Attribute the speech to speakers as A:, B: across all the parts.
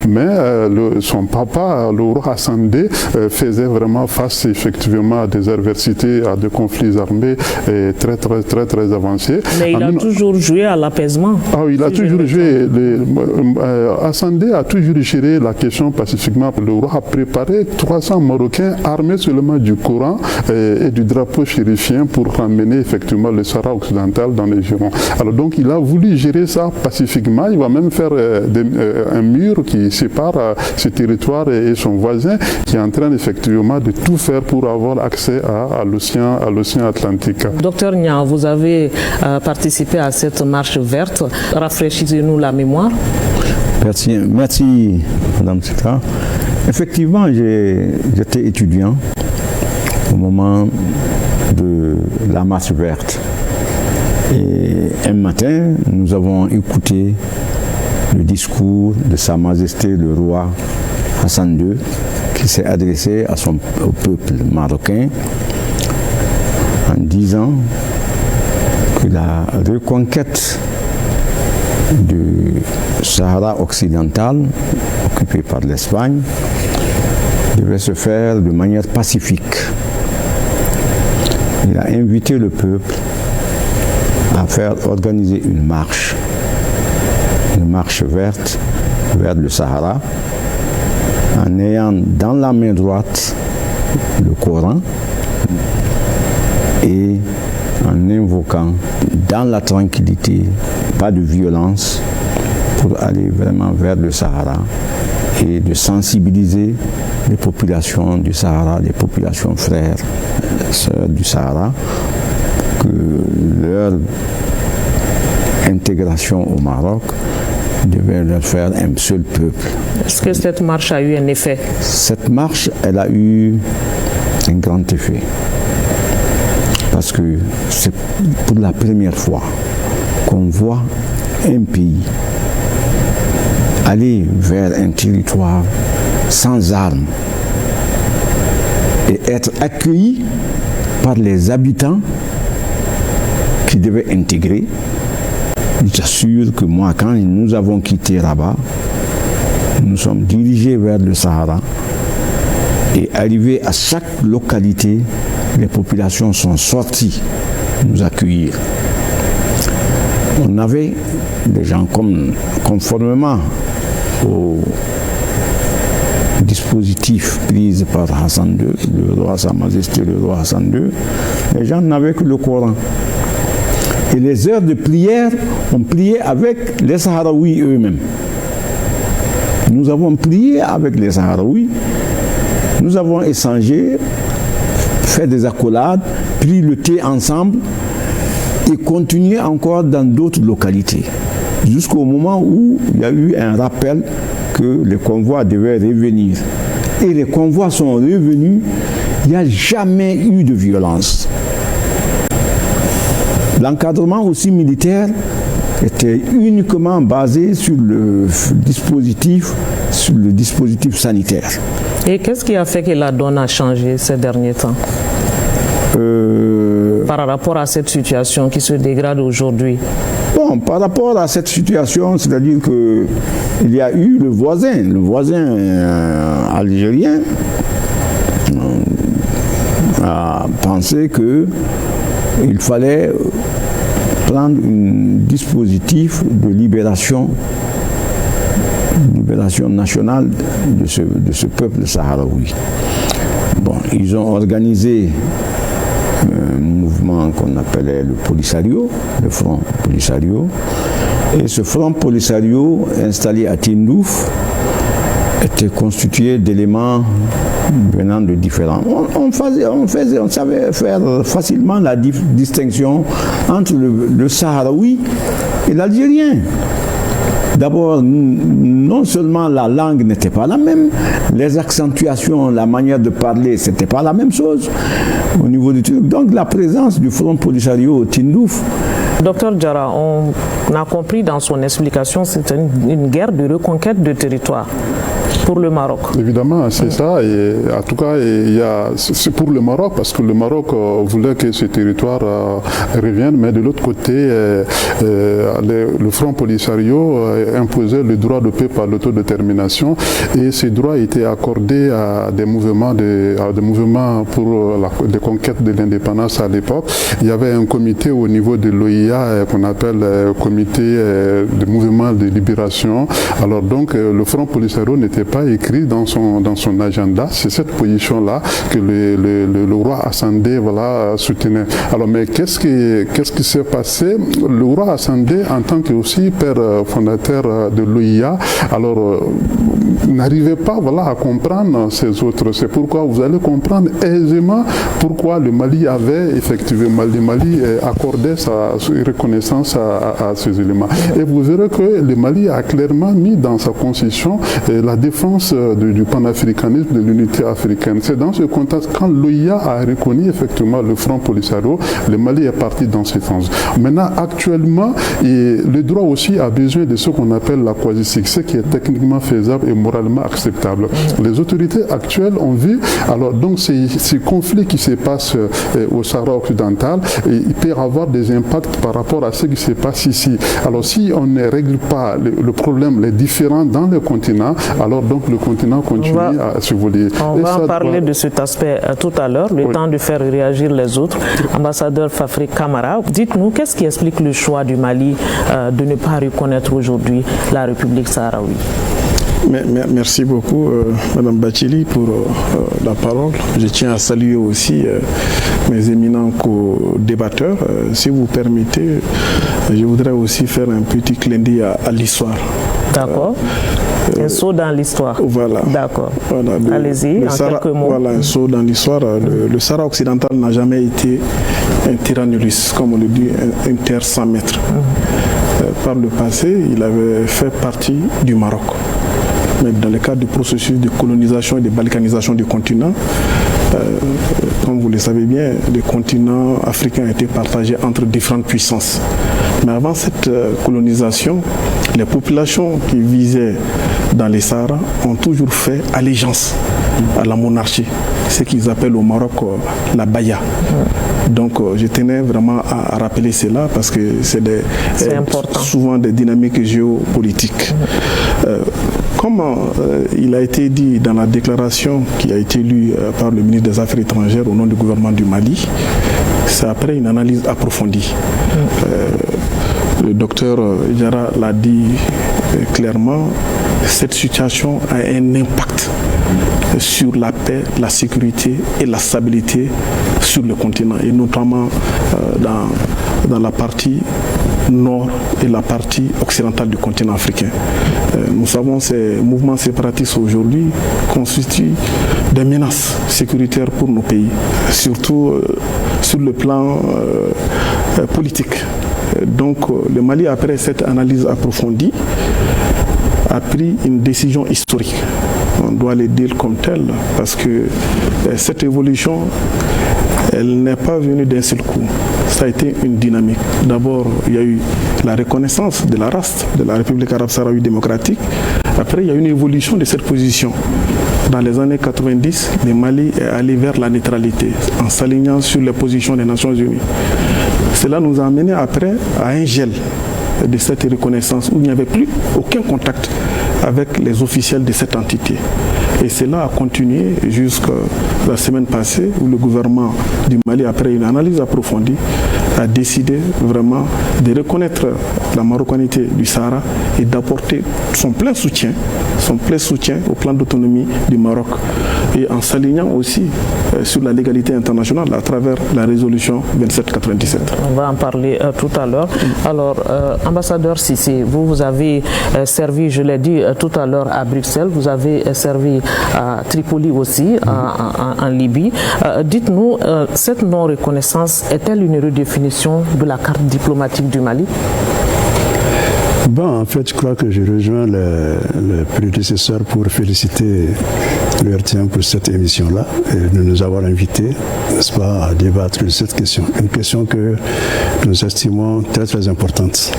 A: Mais son papa, le roi Hassan II, faisait vraiment face effectivement à des adversités, à des conflits armés très avancés.
B: Mais il a toujours joué à l'apaisement.
A: Ah oui, il a toujours joué. Hassan II a toujours géré la question pacifiquement. Le roi a préparé 300 Marocains armés seulement du Coran et du drapeau chérifien pour ramener effectivement le Sahara occidental dans les Girons. Alors donc il a voulu gérer ça pacifiquement. Il va même faire un mur qui sépare ce territoire et son voisin, qui est en train effectivement de tout faire pour avoir accès à l'océan Atlantique.
B: Docteur Nia, vous avez participé à cette marche verte. Rafraîchissez-nous la mémoire.
C: Merci Madame Sika. Effectivement, j'étais étudiant au moment de la marche verte. Et un matin, nous avons écouté le discours de Sa Majesté le roi Hassan II qui s'est adressé au peuple marocain en disant que la reconquête du Sahara occidental occupé par l'Espagne devait se faire de manière pacifique. Il a invité le peuple à faire organiser une marche verte vers le Sahara, en ayant dans la main droite le Coran et en invoquant dans la tranquillité, pas de violence, pour aller vraiment vers le Sahara et de sensibiliser les populations du Sahara, les populations frères, sœurs du Sahara, que leur intégration au Maroc devait leur faire un seul peuple.
B: Est-ce que cette marche a eu un effet?
C: Cette marche, elle a eu un grand effet. Parce que c'est pour la première fois qu'on voit un pays aller vers un territoire sans armes et être accueilli par les habitants qui devaient intégrer. J'assure que moi, quand nous avons quitté Rabat, nous sommes dirigés vers le Sahara et arrivés à chaque localité, les populations sont sorties nous accueillir. On avait des gens conformément au dispositif pris par Hassan II, le roi Sa Majesté, le roi Hassan II, les gens n'avaient que le Coran. Et les heures de prière, on priait avec les Sahraouis eux-mêmes. Nous avons prié avec les Sahraouis, nous avons échangé, fait des accolades, pris le thé ensemble et continué encore dans d'autres localités. Jusqu'au moment où il y a eu un rappel que les convois devaient revenir. Et les convois sont revenus, il n'y a jamais eu de violence. L'encadrement aussi militaire était uniquement basé sur le dispositif sanitaire.
B: Et qu'est-ce qui a fait que la donne a changé ces derniers temps par rapport à cette situation qui se dégrade aujourd'hui?
C: Bon, par rapport à cette situation, c'est-à-dire qu'il y a eu le voisin algérien a pensé qu'il fallait prendre un dispositif de libération nationale de ce peuple sahraoui. Bon, ils ont organisé un mouvement qu'on appelait le Polisario, le Front Polisario. Et ce Front Polisario, installé à Tindouf, était constitué d'éléments venant de différents. On savait faire facilement la distinction entre le Sahraoui et l'Algérien. D'abord, non seulement la langue n'était pas la même, les accentuations, la manière de parler, c'était pas la même chose au niveau du truc. Donc la présence du Front Polisario au Tindouf.
B: Docteur Diarra, on a compris dans son explication, c'est une guerre de reconquête de territoire. pour le Maroc.
A: Évidemment, c'est ça. Et en tout cas, c'est pour le Maroc, parce que le Maroc voulait que ce territoire revienne, mais de l'autre côté, le Front Polisario imposait le droit de paix par l'autodétermination, et ces droits étaient accordés à des mouvements pour des conquêtes de l'indépendance à l'époque. Il y avait un comité au niveau de l'OIA qu'on appelle comité de mouvement de libération. Alors donc, le Front Polisario n'était pas écrit dans son agenda. C'est cette position-là que le roi Asandé soutenait. Alors, mais qu'est-ce qui s'est passé? Le roi Asandé, en tant que aussi père fondateur de l'OIA, alors n'arrivait pas à comprendre ces autres. C'est pourquoi vous allez comprendre aisément pourquoi le Mali avait effectivement, le Mali accordait sa reconnaissance à ces éléments. Et vous verrez que le Mali a clairement mis dans sa constitution la défense du panafricanisme, de l'unité africaine. C'est dans ce contexte, quand l'OIA a reconnu effectivement le Front Polisario, le Mali est parti dans ce sens. Maintenant, actuellement, le droit aussi a besoin de ce qu'on appelle la quasi-sigue, ce qui est techniquement faisable et moralement acceptable. Les autorités actuelles ont vu, alors donc ces conflits qui se passent au Sahara occidental, il peut y avoir des impacts par rapport à ce qui se passe ici. Alors si on ne règle pas le problème, les différends dans le continent, alors donc le continent continue à s'évoluer.
B: On va en parler de cet aspect tout à l'heure, le temps de faire réagir les autres. Ambassadeur Fafri Camara, dites-nous, qu'est-ce qui explique le choix du Mali de ne pas reconnaître aujourd'hui la République sahraoui?
D: Merci beaucoup, Madame Bachili, pour la parole. Je tiens à saluer aussi mes éminents co-débatteurs. Si vous permettez, je voudrais aussi faire un petit clin d'œil à l'histoire.
B: D'accord. Un saut dans l'histoire.
D: Voilà.
B: D'accord.
D: Voilà,
B: allez-y, en quelques mots.
D: Voilà, un saut dans l'histoire. Le Sahara occidental n'a jamais été un tyrannulus, comme on le dit, une terre sans maître. Par le passé, il avait fait partie du Maroc. Mais dans le cadre du processus de colonisation et de balkanisation du continent, comme vous le savez bien, le continent africain a été partagé entre différentes puissances. Mais avant cette colonisation, les populations qui vivaient dans les Sahara ont toujours fait allégeance à la monarchie, ce qu'ils appellent au Maroc la baya. Donc je tenais vraiment à rappeler cela parce que c'est souvent des dynamiques géopolitiques. Comme il a été dit dans la déclaration qui a été lue par le ministre des Affaires étrangères au nom du gouvernement du Mali, c'est après une analyse approfondie. Le docteur Diarra l'a dit clairement, cette situation a un impact sur la paix, la sécurité et la stabilité sur le continent, et notamment dans la partie nord et la partie occidentale du continent africain. Nous savons que ces mouvements séparatistes aujourd'hui constituent des menaces sécuritaires pour nos pays, surtout sur le plan politique. Donc le Mali, après cette analyse approfondie, a pris une décision historique. On doit le dire comme tel, parce que cette évolution, elle n'est pas venue d'un seul coup. Ça a été une dynamique. D'abord, il y a eu la reconnaissance de la RAST, de la République arabe sahraoui démocratique. Après, il y a eu une évolution de cette position. Dans les années 90, le Mali est allé vers la neutralité, en s'alignant sur les positions des Nations Unies. Cela nous a amené après à un gel de cette reconnaissance où il n'y avait plus aucun contact avec les officiels de cette entité. Et cela a continué jusqu'à la semaine passée où le gouvernement du Mali, après une analyse approfondie, a décidé vraiment de reconnaître la marocanité du Sahara et d'apporter son plein soutien au plan d'autonomie du Maroc, et en s'alignant aussi sur la légalité internationale à travers la résolution 2797.
B: On va en parler tout à l'heure. Alors, ambassadeur Cissé, vous avez servi, je l'ai dit tout à l'heure, à Bruxelles, vous avez servi à Tripoli aussi, en Libye. Dites-nous, cette non-reconnaissance est-elle une redéfinition de la carte diplomatique du Mali?
E: Bon, en fait, je crois que je rejoins le prédécesseur pour féliciter le RTM pour cette émission-là et de nous avoir invités, n'est-ce pas, à débattre de cette question. Une question que nous estimons très très importante.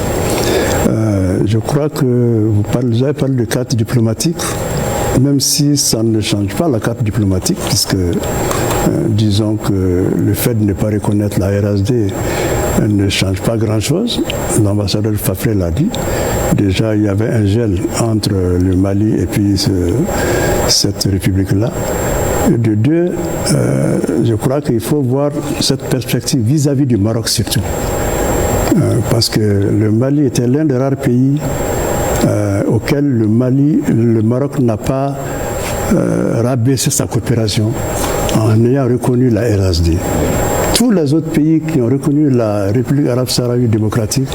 E: Je crois que vous avez parlé de carte diplomatique. même si ça ne change pas la carte diplomatique, puisque disons que le fait de ne pas reconnaître la RSD ne change pas grand-chose. L'ambassadeur Fafré l'a dit. Déjà, il y avait un gel entre le Mali et puis cette république-là. De deux, je crois qu'il faut voir cette perspective vis-à-vis du Maroc surtout. Parce que le Mali était l'un des rares pays auquel le Maroc n'a pas rabaissé sa coopération en ayant reconnu la RSD. Tous les autres pays qui ont reconnu la République arabe sahraoui démocratique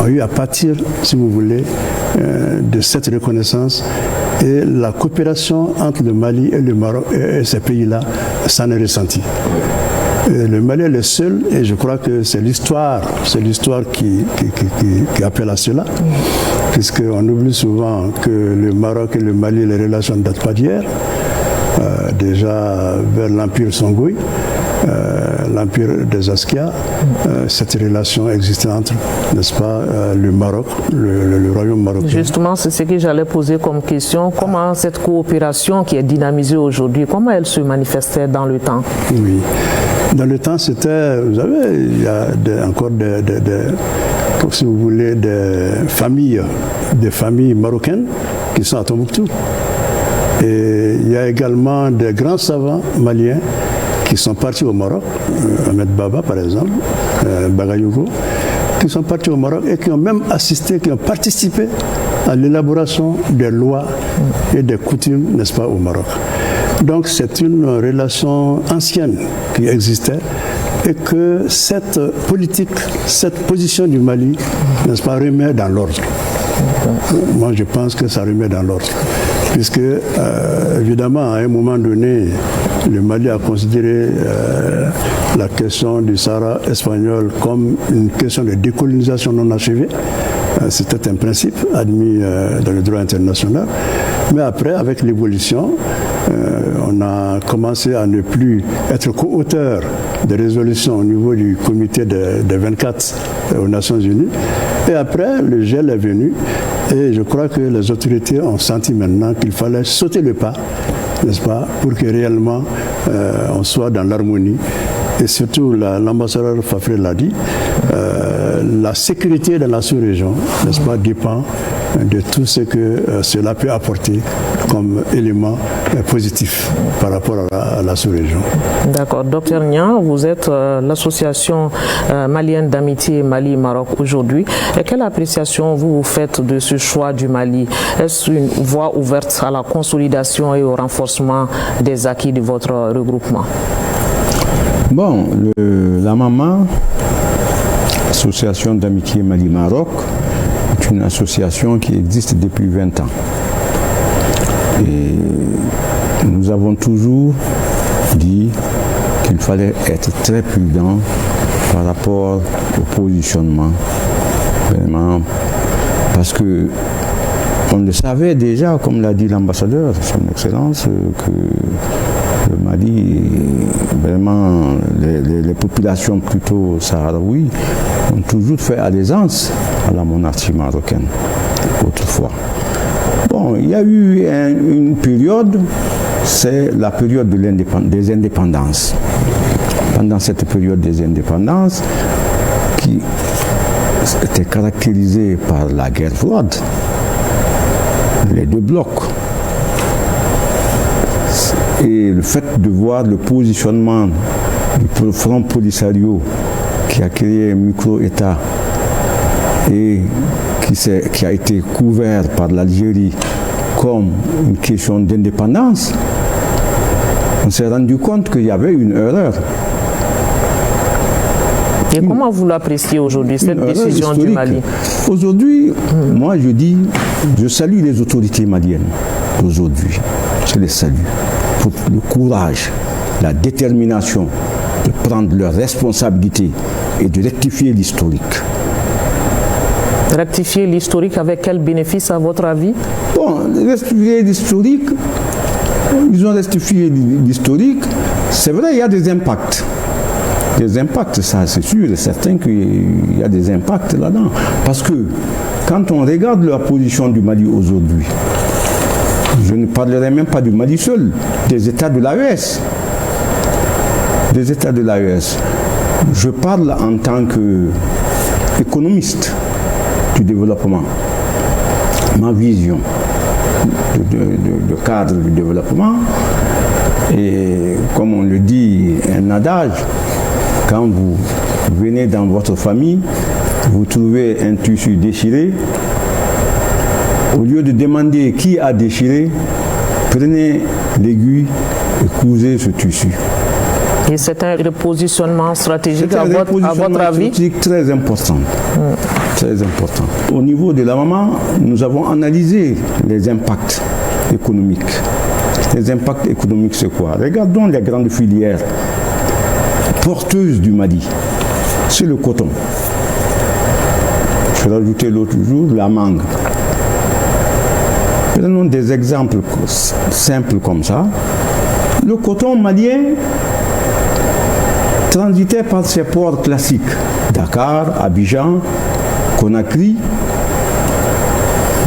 E: ont eu à pâtir, si vous voulez, de cette reconnaissance. Et la coopération entre le Mali et le Maroc et ces pays-là, ça n'est ressenti. Et le Mali est le seul, et je crois que c'est l'histoire qui appelle à cela, puisqu'on oublie souvent que le Maroc et le Mali, les relations ne datent pas d'hier, déjà vers l'Empire Songhouï, l'Empire des Askia, cette relation existait entre, n'est-ce pas, le Maroc, le royaume marocain.
B: Justement, c'est ce que j'allais poser comme question. Comment cette coopération qui est dynamisée aujourd'hui, comment elle se manifestait dans le temps?
E: Oui, dans le temps, c'était, vous savez, il y a encore si vous voulez, des familles marocaines qui sont à Tombouctou. Et il y a également des grands savants maliens qui sont partis au Maroc, Ahmed Baba par exemple, Bagayougo, qui sont partis au Maroc et qui ont même assisté, qui ont participé à l'élaboration des lois et des coutumes, n'est-ce pas, au Maroc. Donc c'est une relation ancienne qui existait et que cette politique, cette position du Mali, n'est-ce pas, remet dans l'ordre. Moi je pense que ça remet dans l'ordre. Puisque, évidemment, à un moment donné, le Mali a considéré la question du Sahara espagnol comme une question de décolonisation non achevée. C'était un principe admis dans le droit international. Mais après, avec l'évolution, on a commencé à ne plus être co-auteur des résolutions au niveau du comité des 24 aux Nations Unies. Et après, le gel est venu. Et je crois que les autorités ont senti maintenant qu'il fallait sauter le pas, n'est-ce pas, pour que réellement on soit dans l'harmonie. Et surtout, l'ambassadeur Fafré l'a dit, la sécurité dans la sous-région, n'est-ce pas, dépend de tout ce que cela peut apporter comme élément positif par rapport à la sous-région. D'accord.
B: Docteur Niang, vous êtes l'association malienne d'amitié Mali-Maroc aujourd'hui. Et quelle appréciation vous faites de ce choix du Mali? Est-ce une voie ouverte à la consolidation et au renforcement des acquis de votre regroupement?
C: Bon, la MAMA, Association d'amitié Mali-Maroc, est une association qui existe depuis 20 ans. Et nous avons toujours dit qu'il fallait être très prudent par rapport au positionnement, vraiment, parce que on le savait déjà, comme l'a dit l'ambassadeur, son Excellence, que le Mali, vraiment, les populations plutôt sahraouies ont toujours fait allégeance à la monarchie marocaine, autrefois. Bon, il y a eu une période, c'est la période des indépendances. Pendant cette période des indépendances, qui était caractérisée par la guerre froide, les deux blocs, et le fait de voir le positionnement du Front Polisario qui a créé un micro-État et qui a été couvert par l'Algérie comme une question d'indépendance, on s'est rendu compte qu'il y avait une erreur.
B: Et comment vous l'appréciez aujourd'hui, cette décision du Mali?
C: Aujourd'hui, moi je dis, je salue les autorités maliennes aujourd'hui. Je les salue pour le courage, la détermination de prendre leurs responsabilités et de rectifier l'historique.
B: Rectifier l'historique avec quel bénéfice à votre avis?
C: Bon, rectifier l'historique, ils ont rectifié l'historique. C'est vrai, il y a des impacts. Des impacts, ça c'est sûr et certain qu'il y a des impacts là-dedans. Parce que quand on regarde la position du Mali aujourd'hui, Je ne parlerai même pas du Mali seul, des États de l'AES. Des États de l'AES. Je parle en tant qu'économiste du développement. Ma vision de cadre du développement, et comme on le dit, un adage, quand vous venez dans votre famille, vous trouvez un tissu déchiré, au lieu de demander qui a déchiré, prenez l'aiguille et cousez ce tissu.
B: Et c'est un repositionnement stratégique à votre avis?
C: Très important. Très important. Au niveau de la maman, nous avons analysé les impacts économiques. Les impacts économiques, c'est quoi? Regardons les grandes filières porteuses du Mali. C'est le coton. Je vais rajouter l'autre jour la mangue. Prenons des exemples simples comme ça. Le coton malien transitait par ces ports classiques, Dakar, Abidjan, Conakry.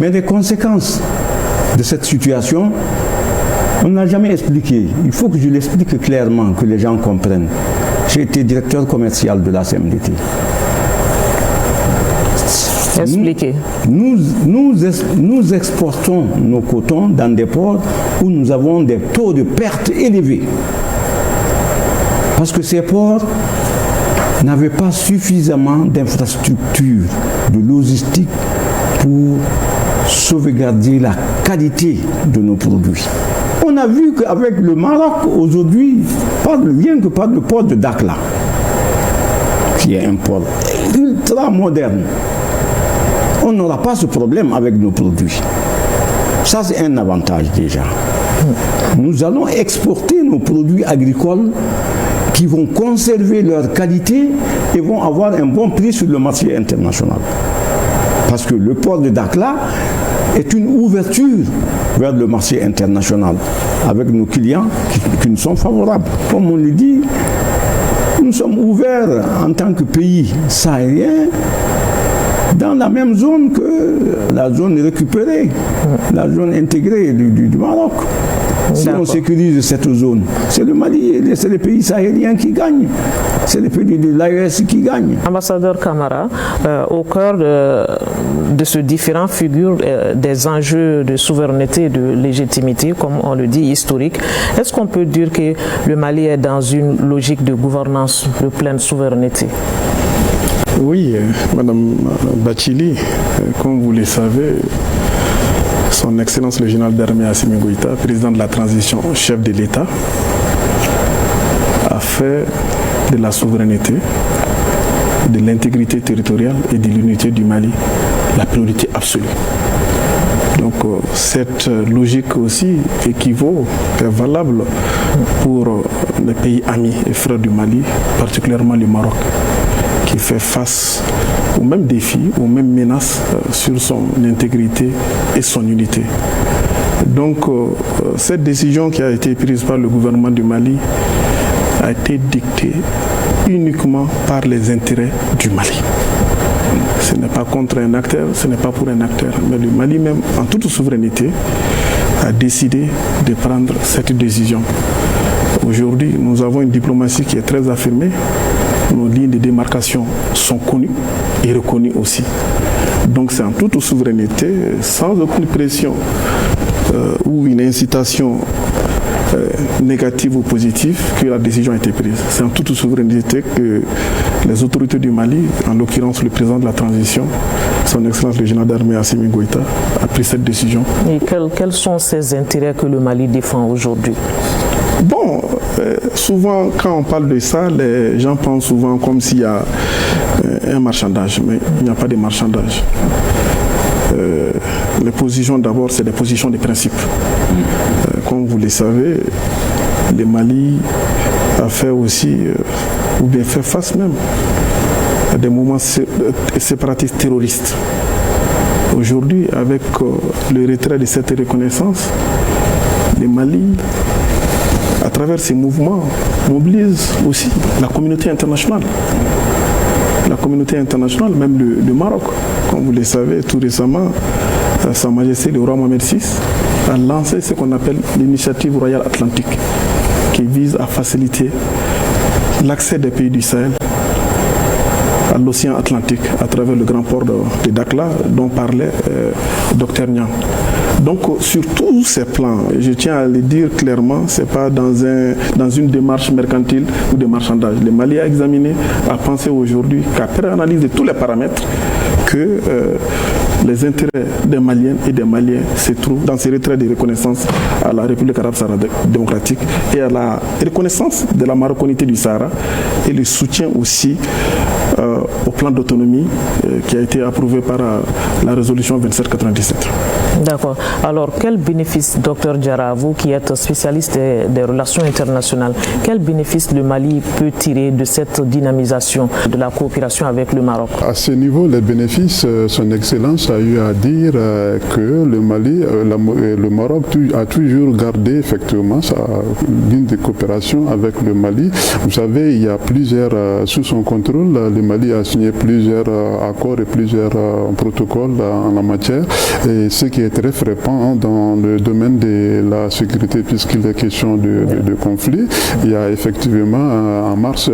C: Mais les conséquences de cette situation, on n'a jamais expliqué. Il faut que je l'explique clairement, que les gens comprennent. J'ai été directeur commercial de la CMDT.
B: Expliquez.
C: Nous exportons nos cotons dans des ports où nous avons des taux de perte élevés. Parce que ces ports n'avaient pas suffisamment d'infrastructures, de logistique pour sauvegarder la qualité de nos produits. On a vu qu'avec le Maroc, aujourd'hui, rien que par le port de Dakhla, qui est un port ultra moderne, on n'aura pas ce problème avec nos produits. Ça, c'est un avantage déjà. Nous allons exporter nos produits agricoles qui vont conserver leur qualité et vont avoir un bon prix sur le marché international. Parce que le port de Dakhla est une ouverture vers le marché international avec nos clients qui nous sont favorables. Comme on le dit, nous sommes ouverts en tant que pays sahélien dans la même zone que la zone récupérée, la zone intégrée du Maroc. Si on sécurise cette zone, c'est le Mali, c'est les pays sahéliens qui gagnent. C'est les pays de l'AES qui gagnent.
B: Ambassadeur Camara, au cœur de ce différent figurent des enjeux de souveraineté et de légitimité, comme on le dit, historique. Est-ce qu'on peut dire que le Mali est dans une logique de gouvernance de pleine souveraineté?
D: Oui, Madame Bathily, comme vous le savez, son Excellence le général d'armée Assimi Goïta, président de la transition, chef de l'État, a fait de la souveraineté, de l'intégrité territoriale et de l'unité du Mali la priorité absolue. Donc cette logique aussi équivaut, est valable pour les pays amis et frères du Mali, particulièrement le Maroc, qui fait face aux mêmes défis, aux mêmes menaces sur son intégrité et son unité. Donc cette décision qui a été prise par le gouvernement du Mali a été dictée uniquement par les intérêts du Mali. Ce n'est pas contre un acteur, ce n'est pas pour un acteur, mais le Mali même, en toute souveraineté, a décidé de prendre cette décision. Aujourd'hui, nous avons une diplomatie qui est très affirmée. Nos lignes de démarcation sont connues et reconnues aussi. Donc c'est en toute souveraineté, sans aucune pression ou une incitation négative ou positive, que la décision a été prise. C'est en toute souveraineté que les autorités du Mali, en l'occurrence le président de la transition, son Excellence le général d'armée Assimi Goïta, a pris cette décision. Et
B: quels sont ces intérêts que le Mali défend aujourd'hui?
D: Bon, souvent quand on parle de ça, les gens pensent souvent comme s'il y a un marchandage, mais il n'y a pas de marchandage. Les positions d'abord, c'est des positions de principe. Comme vous le savez, le Mali a fait aussi, ou bien fait face même, à des mouvements séparatistes terroristes. Aujourd'hui, avec le retrait de cette reconnaissance, le Mali, à travers ces mouvements, mobilise aussi la communauté internationale. La communauté internationale, même le Maroc. Comme vous le savez, tout récemment, Sa Majesté le roi Mohamed VI a lancé ce qu'on appelle l'initiative royale atlantique, qui vise à faciliter l'accès des pays du Sahel à l'océan Atlantique à travers le grand port de Dakhla dont parlait Dr Niang. Donc sur tous ces plans, je tiens à le dire clairement, ce n'est pas dans une démarche mercantile ou de marchandage. Le Mali a examiné, a pensé aujourd'hui qu'après analyse de tous les paramètres, que les intérêts des Maliennes et des Maliens se trouvent dans ces retraits de reconnaissance à la République arabe démocratique et à la reconnaissance de la marocanité du Sahara et le soutien aussi au plan d'autonomie qui a été approuvé par la résolution 2797.
B: D'accord. Alors, quel bénéfice, Dr Diarra, vous qui êtes spécialiste des relations internationales, quel bénéfice le Mali peut tirer de cette dynamisation de la coopération avec le Maroc?
A: À ce niveau, les bénéfices, son Excellence a eu à dire que le Mali, le Maroc a toujours gardé effectivement sa ligne de coopération avec le Mali. Vous savez, il y a plusieurs, sous son contrôle, le Mali a signé plusieurs accords et plusieurs protocoles en la matière. Et ce qui est très fréquent dans le domaine de la sécurité, puisqu'il est question de conflit. Il y a effectivement en mars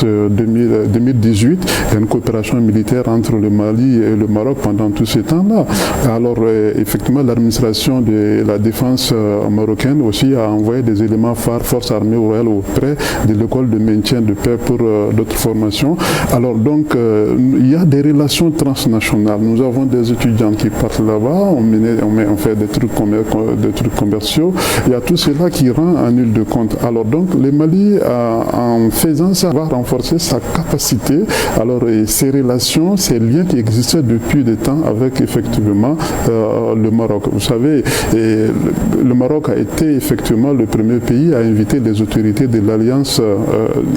A: 2018 il y a une coopération militaire entre le Mali et le Maroc pendant tous ces temps-là. Alors effectivement l'administration de la défense marocaine aussi a envoyé des éléments phares, forces armées royales auprès de l'école de maintien de paix pour d'autres formations. Alors donc il y a des relations transnationales. Nous avons des étudiants qui partent là-bas, on fait des trucs commerciaux. Il y a tout cela qui rend en nul de compte. Alors donc le Mali, en faisant ça, va renforcer sa capacité. Alors et ces relations, ces liens qui existaient depuis des temps avec effectivement le Maroc. Vous savez, le Maroc a été effectivement le premier pays à inviter les autorités de l'Alliance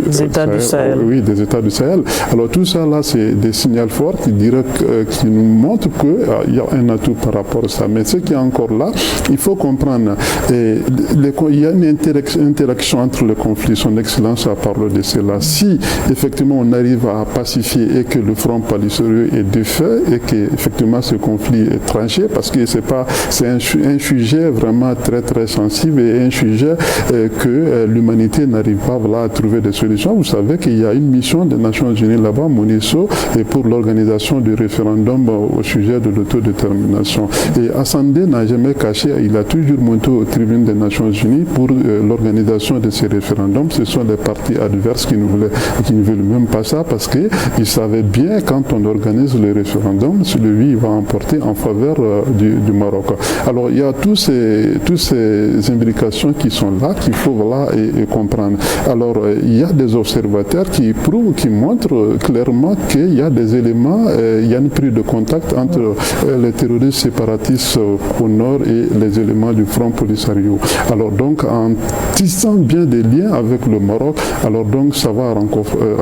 B: des États du Sahel.
A: Oui, des États du Sahel. Alors tout ça là, c'est des signaux forts qui nous montrent qu'il y a un atout par rapport à ça. Mais ce qui est encore là, il faut comprendre, il y a une interaction entre les conflits. Son Excellence a parlé de cela. Si effectivement on arrive à pacifier et que le front palissorieux est défait et que effectivement ce conflit est tranché, parce que c'est un sujet vraiment très très sensible et un sujet que l'humanité n'arrive pas à trouver des solutions. Vous savez qu'il y a une mission des Nations Unies là-bas, MONUSCO, et pour l'organisation du référendum au sujet de l'autodétermination. Et Asandé n'a jamais caché, il a toujours monté aux tribunes des Nations Unies pour l'organisation de ces référendums. Ce sont les partis adverses qui ne veulent même pas ça, parce qu'ils savaient bien quand on organise le référendum, celui va emporter en faveur du Maroc. Alors il y a toutes ces imbrications qui sont là, qu'il faut et comprendre. Alors il y a des observateurs qui prouvent, qui montrent clairement qu'il y a des éléments, il y a une prise de contact entre les terroristes séparatistes au nord et les éléments du Front Polisario. Alors donc en tissant bien des liens avec le Maroc, alors donc ça va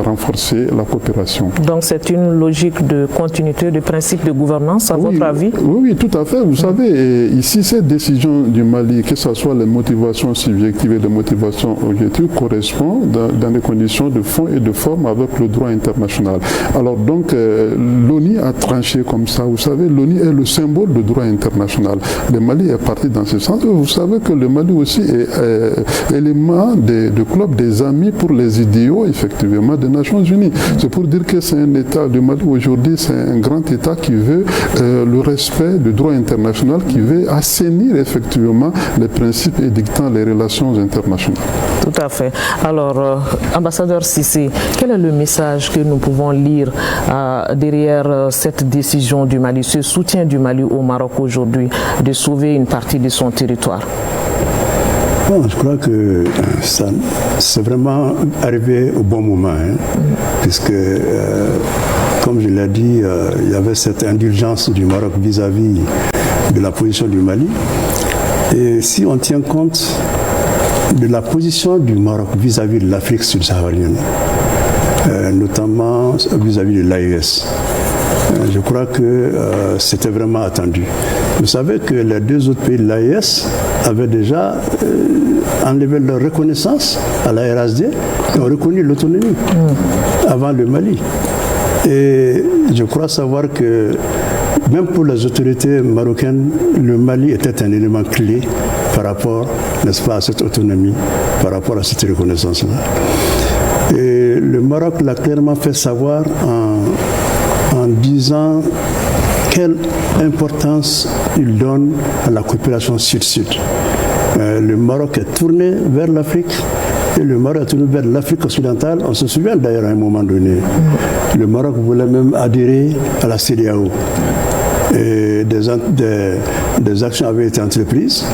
A: renforcer la coopération.
B: Donc c'est une logique de continuité, de principe de gouvernance, à votre avis?
A: Oui, tout à fait. Vous savez, ici, cette décision du Mali, que ce soit les motivations subjectives et les motivations objectives, correspond dans des conditions de fond et de forme avec le droit international. Alors donc, l'ONU a tranché comme ça. Vous savez, l'ONU est le symbole du droit international. Le Mali est parti dans ce sens. Vous savez que le Mali aussi est élément du club des amis pour les idéaux, effectivement, des Nations Unies. C'est pour dire que c'est un État, le Mali aujourd'hui, c'est un grand État qui veut le respect du droit international, qui veut assainir effectivement les principes édictant les relations internationales.
B: Tout à fait. Alors, ambassadeur Cissé, quel est le message que nous pouvons lire derrière cette décision du Mali, ce soutien du Mali au Maroc aujourd'hui de sauver une partie de son territoire?
E: Bon, je crois que c'est vraiment arrivé au bon moment, puisque, comme je l'ai dit, il y avait cette indulgence du Maroc vis-à-vis de la position du Mali. Et si on tient compte de la position du Maroc vis-à-vis de l'Afrique subsaharienne, notamment vis-à-vis de l'AES, je crois que c'était vraiment attendu. Vous savez que les deux autres pays de l'AES avaient déjà enlevé leur reconnaissance à la RHD et ont reconnu l'autonomie avant le Mali. Et je crois savoir que même pour les autorités marocaines, le Mali était un élément clé par rapport, n'est-ce pas, à cette autonomie, par rapport à cette reconnaissance-là. Et le Maroc l'a clairement fait savoir en disant quelle importance il donne à la coopération sud-sud. Le Maroc est tourné vers l'Afrique et le Maroc est tourné vers l'Afrique occidentale. On se souvient d'ailleurs à un moment donné, le Maroc voulait même adhérer à la CEDEAO. Et des actions avaient été entreprises.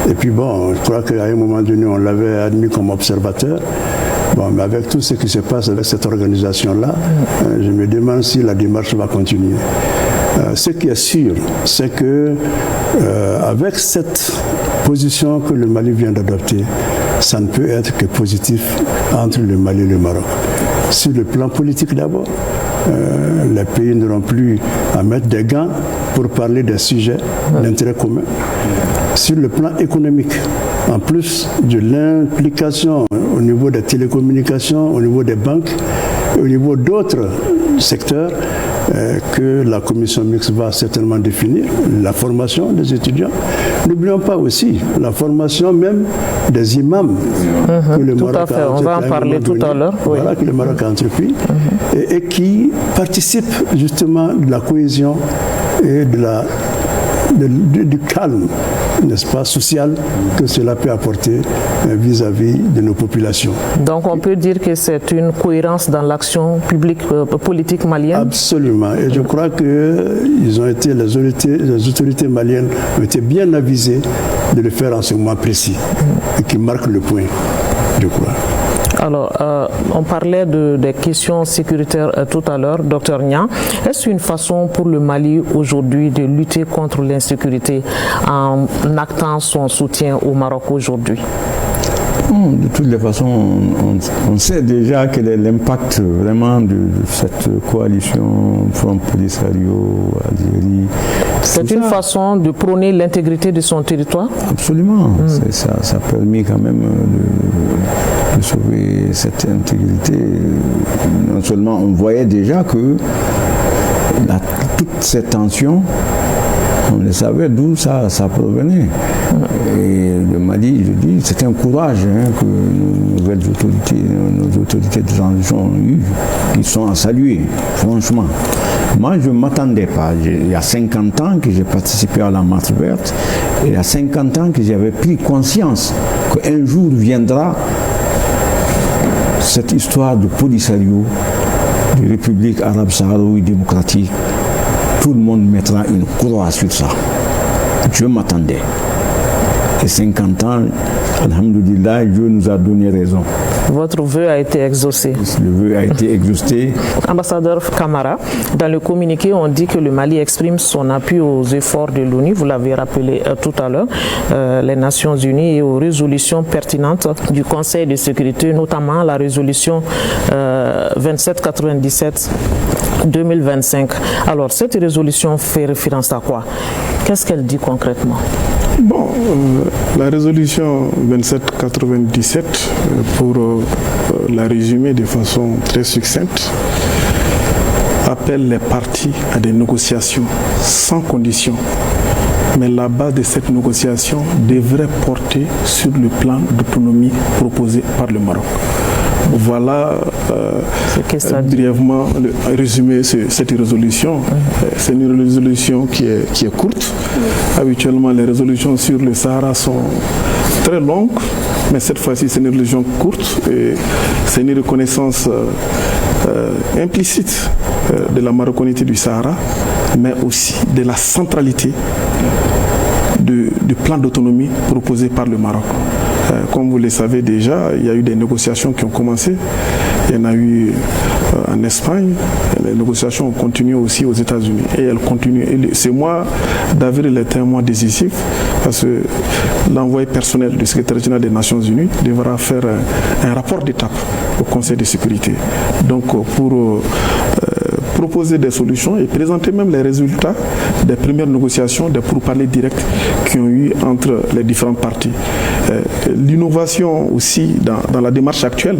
E: Et puis bon, je crois qu'à un moment donné, on l'avait admis comme observateur. Bon, mais avec tout ce qui se passe avec cette organisation-là, je me demande si la démarche va continuer. Ce qui est sûr, c'est que avec cette position que le Mali vient d'adopter, ça ne peut être que positif entre le Mali et le Maroc. Sur le plan politique d'abord, les pays n'auront plus à mettre des gants pour parler des sujets d'intérêt commun. Sur le plan économique, en plus de l'implication au niveau des télécommunications, au niveau des banques, au niveau d'autres secteurs que la commission mixte va certainement définir, la formation des étudiants. N'oublions pas aussi la formation même des imams que le Maroc a
B: on va en parler tout à l'heure.
E: Voilà, que le Maroc a entrepris et qui participent justement de la cohésion et du calme, n'est-ce pas, social que cela peut apporter vis-à-vis de nos populations.
B: Donc on peut dire que c'est une cohérence dans l'action publique politique malienne? Absolument.
E: Et je crois que les autorités maliennes ont été bien avisées de le faire en ce moment précis et qui marque le point, je crois.
B: Alors, on parlait des questions sécuritaires tout à l'heure, Dr Niang. Est-ce une façon pour le Mali aujourd'hui de lutter contre l'insécurité en actant son soutien au Maroc aujourd'hui?
C: De toutes les façons, on sait déjà quel est l'impact vraiment de cette coalition Front Polisario, Algérie.
B: C'est une façon de prôner l'intégrité de son territoire?
C: Absolument. Ça a permis quand même de sauver cette intégrité. Non seulement on voyait déjà que toutes ces tensions, on le savait d'où ça provenait. Et le Mali, je dis, c'est un courage que nos autorités de transition ont eu. Ils sont à saluer, franchement. Moi, je ne m'attendais pas. Il y a 50 ans que j'ai participé à la marche verte, et il y a 50 ans que j'avais pris conscience qu'un jour viendra cette histoire de Polisario, de République arabe sahraoui démocratique. Tout le monde mettra une croix sur ça. Je m'attendais. Et 50 ans, alhamdoulilah, Dieu nous a donné raison.
B: Votre vœu a été exaucé.
C: Le vœu a été exaucé.
B: Ambassadeur Camara, dans le communiqué, on dit que le Mali exprime son appui aux efforts de l'ONU, vous l'avez rappelé tout à l'heure, les Nations Unies et aux résolutions pertinentes du Conseil de sécurité, notamment la résolution 2797 2025. Alors, cette résolution fait référence à quoi? Qu'est-ce qu'elle dit concrètement?
D: Bon, la résolution 2797, pour la résumer de façon très succincte, appelle les parties à des négociations sans condition. Mais la base de cette négociation devrait porter sur le plan d'autonomie proposé par le Maroc. Voilà brièvement résumé cette résolution. C'est une résolution qui est courte. Habituellement, les résolutions sur le Sahara sont très longues, mais cette fois-ci, c'est une résolution courte et c'est une reconnaissance implicite de la marocanité du Sahara, mais aussi de la centralité du plan d'autonomie proposé par le Maroc. Comme vous le savez déjà, il y a eu des négociations qui ont commencé. Il y en a eu en Espagne. Les négociations ont continué aussi aux États-Unis. Et elles continuent. Et ce mois d'avril est un mois décisif parce que l'envoyé personnel du secrétaire général des Nations Unies devra faire un rapport d'étape au Conseil de sécurité. Donc pour proposer des solutions et présenter même les résultats des premières négociations, des pourparlers directs qui ont eu entre les différentes parties. L'innovation aussi dans la démarche actuelle.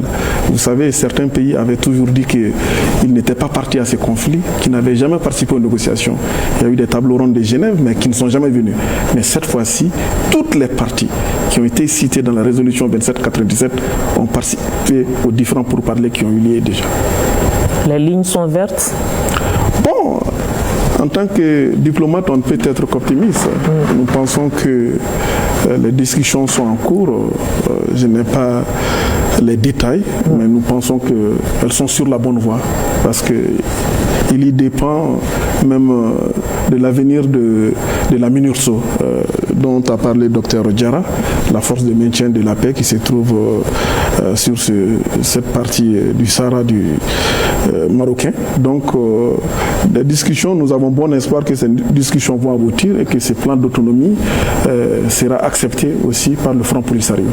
D: Vous savez, certains pays avaient toujours dit qu'ils n'étaient pas partis à ces conflits, qu'ils n'avaient jamais participé aux négociations. Il y a eu des tables rondes de Genève, mais qui ne sont jamais venus. Mais cette fois-ci, toutes les parties qui ont été citées dans la résolution 2797 ont participé aux différents pourparlers qui ont eu lieu déjà.
B: Les lignes sont vertes?
D: Bon, en tant que diplomate, on peut être qu'optimiste. Nous pensons que les discussions sont en cours. Je n'ai pas les détails, mais nous pensons qu'elles sont sur la bonne voie parce qu'il y dépend même de l'avenir de la MINURSO dont a parlé Dr Diarra, la force de maintien de la paix qui se trouve sur cette partie du Sahara marocain. Donc, des discussions, nous avons bon espoir que ces discussions vont aboutir et que ce plan d'autonomie sera accepté aussi par le Front Polisario.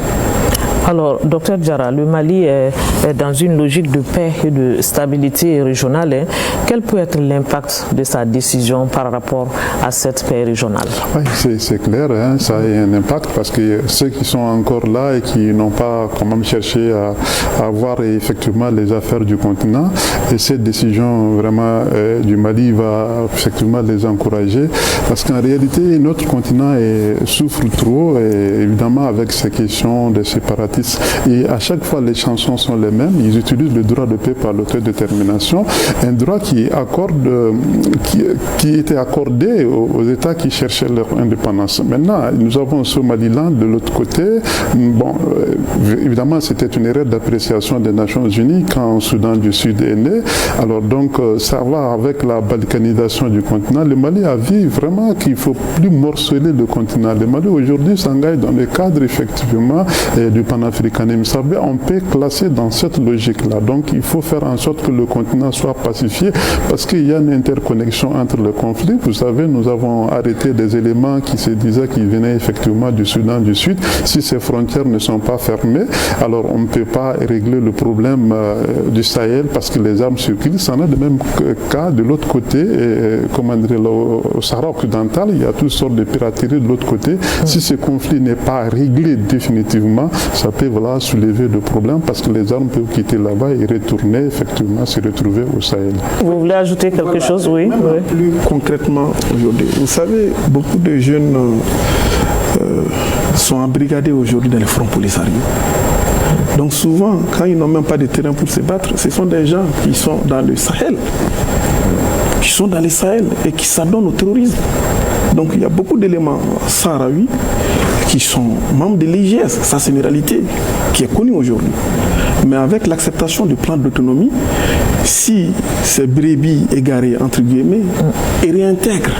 B: Alors, Dr Diarra, le Mali est dans une logique de paix et de stabilité régionale. Quel peut être l'impact de sa décision par rapport à cette paix régionale?
A: Oui, c'est clair, hein, ça a un impact parce que ceux qui sont encore là et qui n'ont pas quand même cherché à voir effectivement les affaires du continent, et cette décision vraiment du Mali va effectivement les encourager parce qu'en réalité, notre continent souffre trop, et évidemment avec ces questions de séparation. Et à chaque fois, les chansons sont les mêmes. Ils utilisent le droit de paix par l'autodétermination, un droit qui était accordé aux États qui cherchaient leur indépendance. Maintenant, nous avons Somaliland de l'autre côté. Bon, évidemment, c'était une erreur d'appréciation des Nations Unies quand le Soudan du Sud est né. Alors donc, ça va avec la balkanisation du continent. Le Mali a vu vraiment qu'il ne faut plus morceler le continent. Le Mali aujourd'hui s'engage dans le cadre effectivement du panafricanisme. On peut classer dans cette logique-là. Donc il faut faire en sorte que le continent soit pacifié parce qu'il y a une interconnexion entre les conflits. Vous savez, nous avons arrêté des éléments qui se disaient qu'ils venaient effectivement du Soudan du Sud. Si ces frontières ne sont pas fermées, alors on ne peut pas régler le problème du Sahel parce que les armes circulent. Ça en a de même cas de l'autre côté, comment dire, au Sahara occidental, il y a toutes sortes de pirateries de l'autre côté. Si ce conflit n'est pas réglé définitivement, ça peut soulever de problèmes parce que les armes peuvent quitter là-bas et retourner, effectivement, se retrouver au Sahel.
B: Vous voulez ajouter quelque chose? Oui.
D: Plus concrètement aujourd'hui, vous savez, beaucoup de jeunes sont embrigadés aujourd'hui dans les fronts Polisario. Donc souvent, quand ils n'ont même pas de terrain pour se battre, ce sont des gens qui sont dans le Sahel, et qui s'adonnent au terrorisme. Donc il y a beaucoup d'éléments sahraouis qui sont membres de l'IGS, ça c'est une réalité qui est connue aujourd'hui. Mais avec l'acceptation du plan d'autonomie, si ces brebis égarées, entre guillemets, réintègrent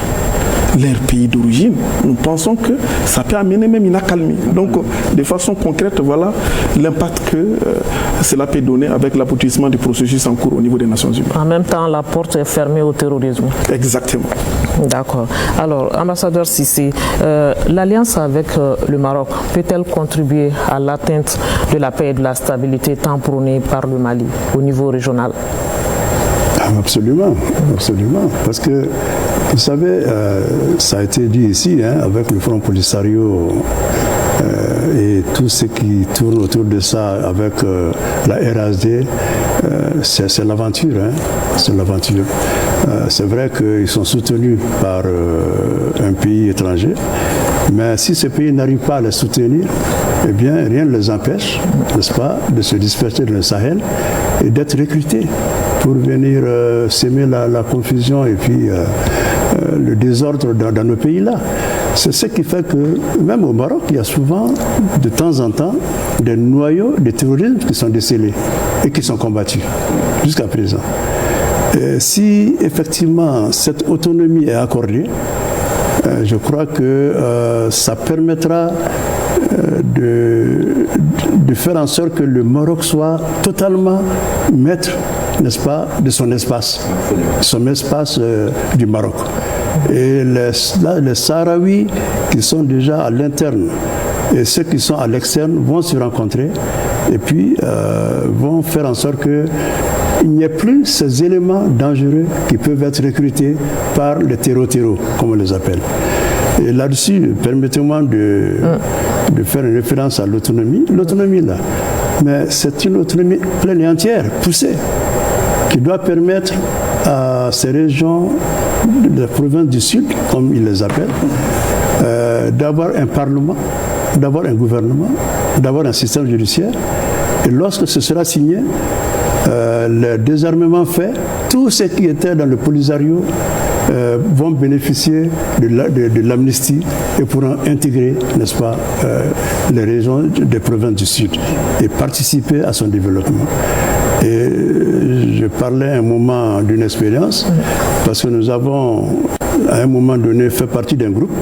D: leur pays d'origine, nous pensons que ça peut amener même une accalmie. Donc, de façon concrète, voilà l'impact que cela peut donner avec l'aboutissement du processus en cours au niveau des Nations Unies.
B: En même temps, la porte est fermée au terrorisme.
D: Exactement.
B: D'accord. Alors, ambassadeur Cissé, l'alliance avec le Maroc peut-elle contribuer à l'atteinte de la paix et de la stabilité tant prônée par le Mali au niveau régional?
E: Absolument, absolument. Parce que, vous savez, ça a été dit ici, hein, avec le Front Polisario et tout ce qui tourne autour de ça avec la RSD, c'est l'aventure. Hein, c'est l'aventure. C'est vrai qu'ils sont soutenus par un pays étranger, mais si ce pays n'arrive pas à les soutenir, eh bien, rien ne les empêche, n'est-ce pas, de se disperser dans le Sahel et d'être recrutés pour venir s'aimer la confusion et puis le désordre dans nos pays-là. C'est ce qui fait que, même au Maroc, il y a souvent, de temps en temps, des noyaux de terrorisme qui sont décelés et qui sont combattus, jusqu'à présent. Si, effectivement, cette autonomie est accordée, je crois que ça permettra de faire en sorte que le Maroc soit totalement maître, n'est-ce pas, de son espace du Maroc. Et les Sahraouis qui sont déjà à l'interne et ceux qui sont à l'externe vont se rencontrer et puis vont faire en sorte qu'il n'y ait plus ces éléments dangereux qui peuvent être recrutés par les terreaux, comme on les appelle. Et là-dessus, permettez-moi de faire une référence à l'autonomie. L'autonomie, là, mais c'est une autonomie pleine et entière, poussée, qui doit permettre à ces régions de la province du Sud, comme ils les appellent, d'avoir un parlement, d'avoir un gouvernement, d'avoir un système judiciaire. Et lorsque ce sera signé, le désarmement fait, tous ceux qui étaient dans le Polisario vont bénéficier de l'amnistie et pourront intégrer, n'est-ce pas, les régions des provinces du Sud et participer à son développement. Et je parlais à un moment d'une expérience parce que nous avons, à un moment donné, fait partie d'un groupe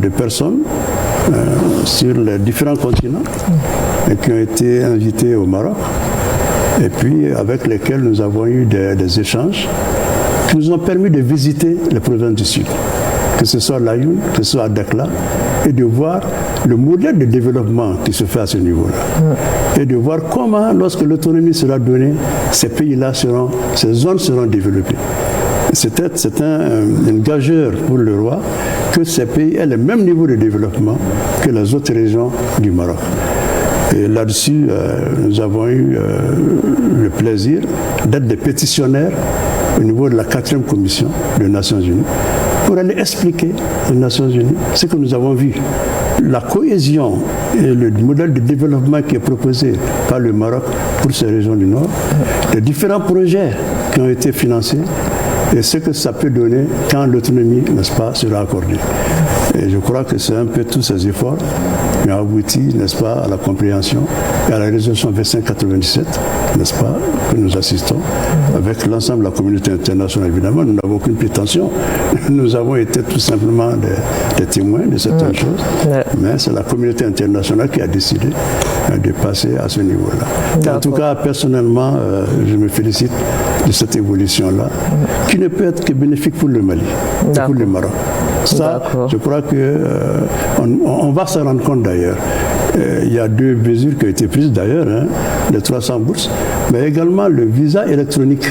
E: de personnes sur les différents continents et qui ont été invités au Maroc et puis avec lesquels nous avons eu des échanges qui nous ont permis de visiter les provinces du Sud, que ce soit à Laayoune, que ce soit à Dakhla, et de voir le modèle de développement qui se fait à ce niveau-là. Et de voir comment, lorsque l'autonomie sera donnée, ces pays-là ces zones seront développées. C'était une gageure pour le roi que ces pays aient le même niveau de développement que les autres régions du Maroc. Et là-dessus, nous avons eu le plaisir d'être des pétitionnaires au niveau de la 4e commission des Nations Unies pour aller expliquer aux Nations Unies ce que nous avons vu. La cohésion et le modèle de développement qui est proposé par le Maroc pour ces régions du Nord, les différents projets qui ont été financés et ce que ça peut donner quand l'autonomie, n'est-ce pas, sera accordée. Et je crois que c'est un peu tous ces efforts qui ont abouti, n'est-ce pas, à la compréhension et à la résolution 2597, n'est-ce pas, que nous assistons avec l'ensemble de la communauté internationale. Évidemment, nous n'avons aucune prétention. Nous avons été tout simplement des témoins de certaines choses, mais c'est la communauté internationale qui a décidé de passer à ce niveau-là. En tout cas, personnellement, je me félicite de cette évolution-là, qui ne peut être que bénéfique pour le Mali et pour le Maroc. Ça, je crois qu'on va s'en rendre compte d'ailleurs. Il y a 2 mesures qui ont été prises d'ailleurs, les 300 bourses, mais également le visa électronique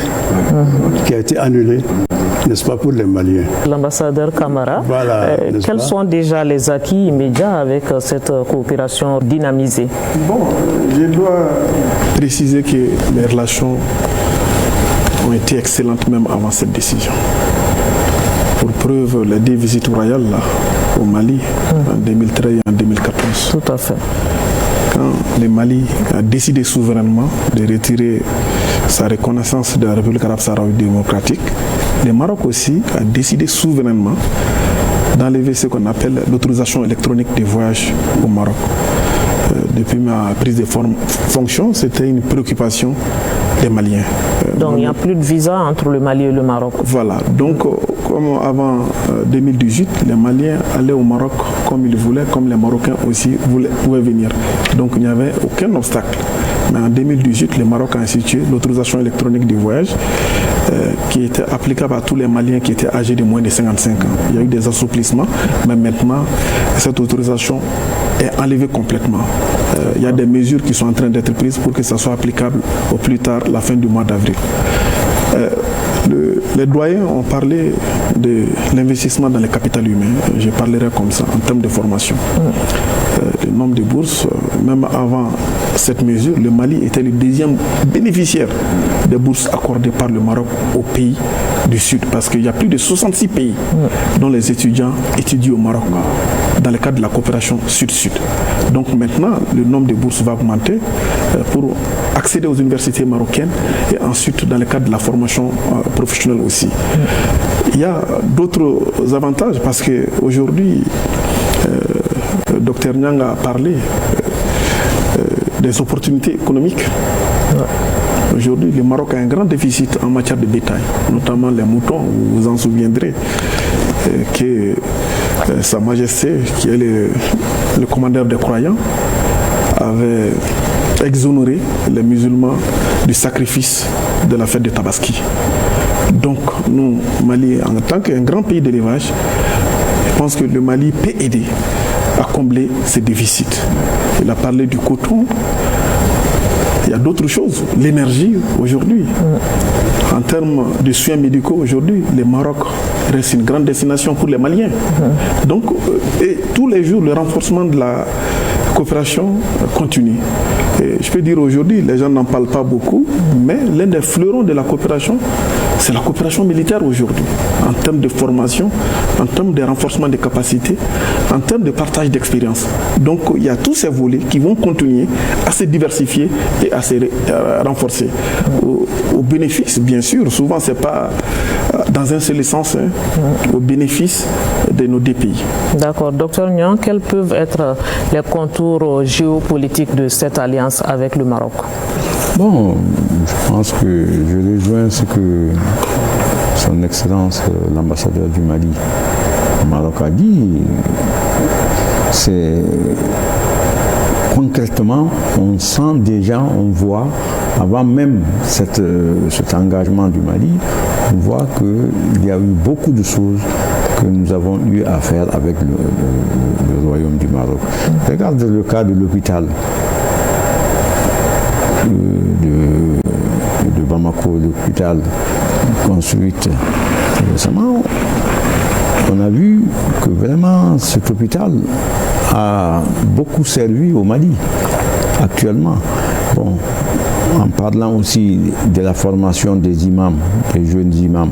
E: qui a été annulé, n'est-ce pas, pour les Maliens.
B: L'ambassadeur Camara,
E: voilà,
B: quels sont déjà les acquis immédiats avec cette coopération dynamisée?
D: Bon, je dois préciser que les relations ont été excellentes même avant cette décision. Pour preuve, les 2 visites royales là, au Mali en 2013 et en 2014.
B: Tout à fait.
D: Quand le Mali a décidé souverainement de retirer sa reconnaissance de la République arabe sahraouie démocratique, le Maroc aussi a décidé souverainement d'enlever ce qu'on appelle l'autorisation électronique des voyages au Maroc. Depuis ma prise de fonction, c'était une préoccupation des Maliens.
B: Donc il n'y a plus de visa entre le Mali et le Maroc.
D: Voilà, donc comme avant 2018, les Maliens allaient au Maroc comme ils voulaient, comme les Marocains aussi pouvaient venir. Donc il n'y avait aucun obstacle. Mais en 2018, le Maroc a institué l'autorisation électronique du voyage qui était applicable à tous les Maliens qui étaient âgés de moins de 55 ans. Il y a eu des assouplissements, mais maintenant, cette autorisation est enlevée complètement. Il y a des mesures qui sont en train d'être prises pour que ça soit applicable au plus tard, la fin du mois d'avril. Les doyens ont parlé de l'investissement dans le capital humain. Je parlerai comme ça, en termes de formation. Le nombre de bourses, même avant cette mesure, le Mali était le 2e bénéficiaire des bourses accordées par le Maroc aux pays du Sud, parce qu'il y a plus de 66 pays dont les étudiants étudient au Maroc dans le cadre de la coopération Sud-Sud. Donc maintenant, le nombre de bourses va augmenter pour accéder aux universités marocaines et ensuite dans le cadre de la formation professionnelle aussi. Il y a d'autres avantages parce qu'aujourd'hui, le docteur Nyang a parlé des opportunités économiques. Aujourd'hui, le Maroc a un grand déficit en matière de bétail, notamment les moutons. Vous vous en souviendrez que Sa Majesté, qui est le commandeur des croyants, avait exonéré les musulmans du sacrifice de la fête de Tabaski. Donc, nous, Mali, en tant qu'un grand pays d'élevage, je pense que le Mali peut aider à combler ces déficits. Il a parlé du coton. Il y a d'autres choses. L'énergie aujourd'hui. En termes de soins médicaux aujourd'hui, le Maroc reste une grande destination pour les Maliens. Donc, et tous les jours, le renforcement de la coopération continue. Et je peux dire aujourd'hui, les gens n'en parlent pas beaucoup, mais l'un des fleurons de la coopération, c'est la coopération militaire aujourd'hui, en termes de formation, en termes de renforcement des capacités, en termes de partage d'expérience. Donc il y a tous ces volets qui vont continuer à se diversifier et à se renforcer. Au bénéfice, bien sûr, souvent c'est pas dans un seul sens, au bénéfice de nos deux pays. D'accord.
B: Docteur Niang, quels peuvent être les contours géopolitiques de cette alliance avec le Maroc?
C: Bon, je pense que je rejoins ce que son Excellence l'ambassadeur du Mali au Maroc a dit. C'est concrètement, on sent déjà, on voit, avant même cet engagement du Mali, on voit qu'il y a eu beaucoup de choses que nous avons eu à faire avec le Royaume du Maroc. Regarde le cas de l'hôpital de Bamako, l'hôpital construit récemment. On a vu que vraiment cet hôpital a beaucoup servi au Mali actuellement. Bon, en parlant aussi de la formation des imams, des jeunes imams.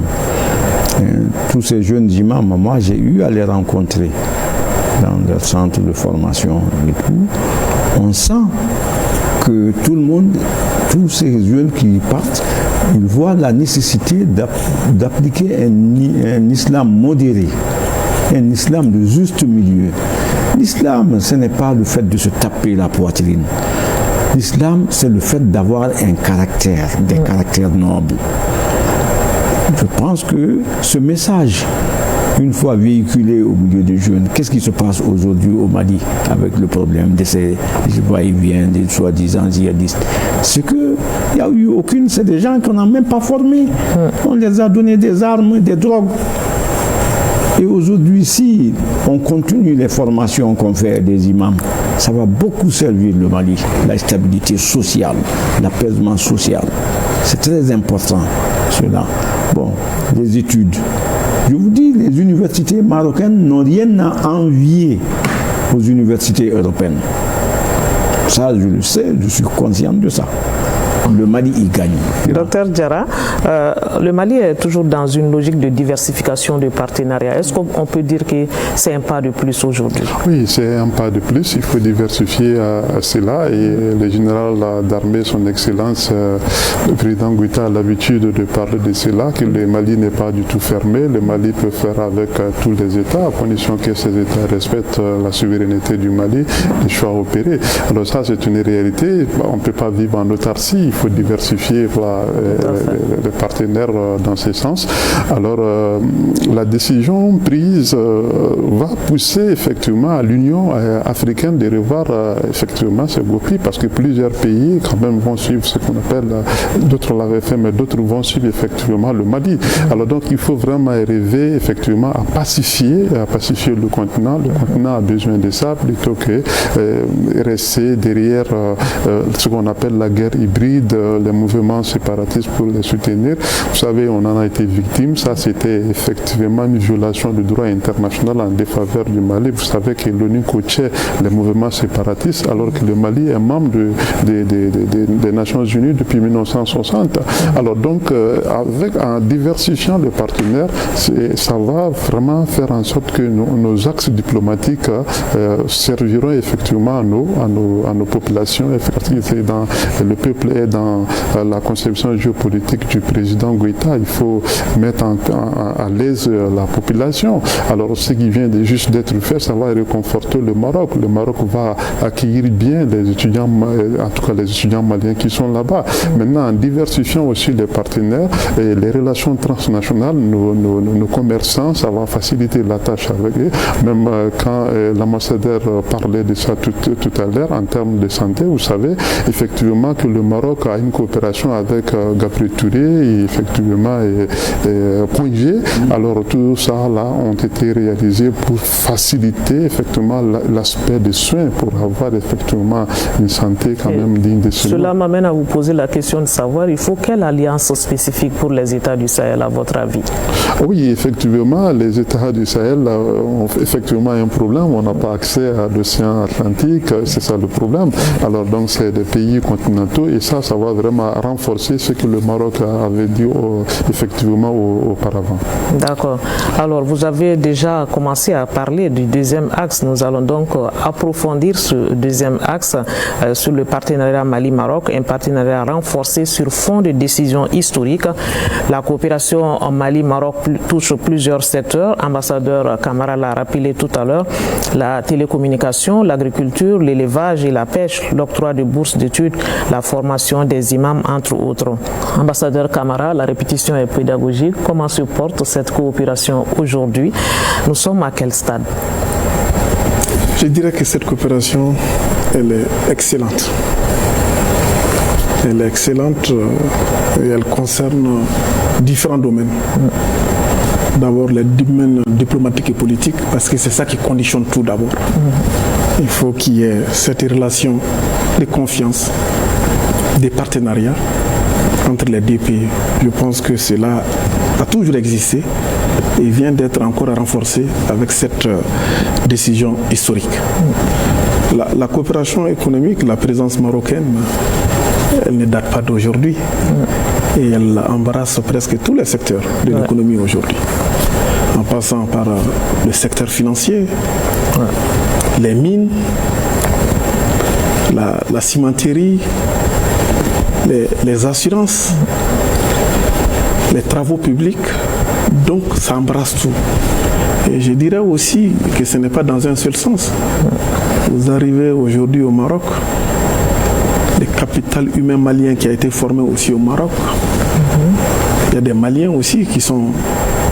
C: Tous ces jeunes imams, moi j'ai eu à les rencontrer dans leur centre de formation et tout. On sent que tout le monde, tous ces jeunes qui partent, ils voient la nécessité d'appliquer un islam modéré, un islam de juste milieu. L'islam, ce n'est pas le fait de se taper la poitrine. L'islam, c'est le fait d'avoir un caractère, des caractères nobles. Je pense que ce message, une fois véhiculé au milieu des jeunes, qu'est-ce qui se passe aujourd'hui au Mali avec le problème de ces va-et-vient, des soi-disant djihadistes? C'est qu'il n'y a eu aucune, c'est des gens qu'on n'a même pas formés. On les a donné des armes, des drogues. Et aujourd'hui, si on continue les formations qu'on fait des imams, ça va beaucoup servir le Mali, la stabilité sociale, l'apaisement social. C'est très important, cela. Bon, les études. Je vous dis, les universités marocaines n'ont rien à envier aux universités européennes. Ça, je le sais, je suis conscient de ça. Le Mali y gagne.
B: Docteur Diarra, le Mali est toujours dans une logique de diversification de partenariats. Est-ce qu'on peut dire que c'est un pas de plus aujourd'hui?
A: Oui, c'est un pas de plus. Il faut diversifier cela. Et le général d'armée, son Excellence, le président Goïta a l'habitude de parler de cela, que le Mali n'est pas du tout fermé. Le Mali peut faire avec tous les États, à condition que ces États respectent la souveraineté du Mali, les choix opérés. Alors ça, c'est une réalité. On ne peut pas vivre en autarcie. Il faut diversifier les partenaires dans ce sens. Alors, la décision prise va pousser effectivement à l'Union africaine de revoir effectivement ces gopies, parce que plusieurs pays quand même vont suivre ce qu'on appelle, d'autres l'avaient fait, mais d'autres vont suivre effectivement le Mali. Alors donc, il faut vraiment rêver effectivement à pacifier le continent. Le continent a besoin de ça plutôt que rester derrière ce qu'on appelle la guerre hybride, les mouvements séparatistes pour les soutenir. Vous savez, on en a été victime. Ça, c'était effectivement une violation du droit international en défaveur du Mali. Vous savez que l'ONU coachait les mouvements séparatistes alors que le Mali est membre des Nations Unies depuis 1960. Alors donc, en diversifiant les partenaires, ça va vraiment faire en sorte que nos axes diplomatiques serviront effectivement à nos populations. Effectivement, le peuple est dans la conception géopolitique du président Goïta. Il faut mettre à l'aise la population. Alors ce qui vient juste d'être fait, ça va réconforter le Maroc. Le Maroc va accueillir bien les étudiants, en tout cas les étudiants maliens qui sont là-bas. Maintenant, en diversifiant aussi les partenaires et les relations transnationales, nos commerçants, ça va faciliter la tâche avec eux. Même quand l'ambassadeur parlait de ça tout à l'heure en termes de santé, vous savez effectivement que le Maroc a une coopération avec Gabriel Touré et effectivement Congé. Alors tout ça là ont été réalisés pour faciliter effectivement l'aspect des soins, pour avoir effectivement une santé quand même digne de ce nom.
B: Cela m'amène à vous poser la question de savoir, il faut quelle alliance spécifique pour les États du Sahel à votre avis?
A: Oui, effectivement, les États du Sahel ont effectivement un problème. On n'a pas accès à l'océan Atlantique, c'est ça le problème. Alors donc c'est des pays continentaux et ça va vraiment renforcer ce que le Maroc avait dit effectivement auparavant.
B: D'accord. Alors vous avez déjà commencé à parler du deuxième axe. Nous allons donc approfondir ce deuxième axe sur le partenariat Mali-Maroc, un partenariat renforcé sur fond de décisions historiques. La coopération en Mali-Maroc touche plusieurs secteurs. Ambassadeur Camara l'a rappelé tout à l'heure. La télécommunication, l'agriculture, l'élevage et la pêche, l'octroi de bourses d'études, la formation des imams, entre autres. Ambassadeur Camara, la répétition est pédagogique. Comment se porte cette coopération aujourd'hui? Nous sommes à quel stade?
D: Je dirais que cette coopération, elle est excellente. Elle est excellente et elle concerne différents domaines. D'abord les domaines diplomatiques et politiques, parce que c'est ça qui conditionne tout d'abord. Il faut qu'il y ait cette relation de confiance, des partenariats entre les deux pays. Je pense que cela a toujours existé et vient d'être encore renforcé avec cette décision historique. La coopération économique, la présence marocaine, elle ne date pas d'aujourd'hui et elle embrasse presque tous les secteurs de l'économie aujourd'hui, en passant par le secteur financier, les mines, la cimenterie, les assurances, les travaux publics. Donc ça embrasse tout. Et je dirais aussi que ce n'est pas dans un seul sens. Vous arrivez aujourd'hui au Maroc, le capital humain malien qui a été formé aussi au Maroc. Il y a des Maliens aussi qui sont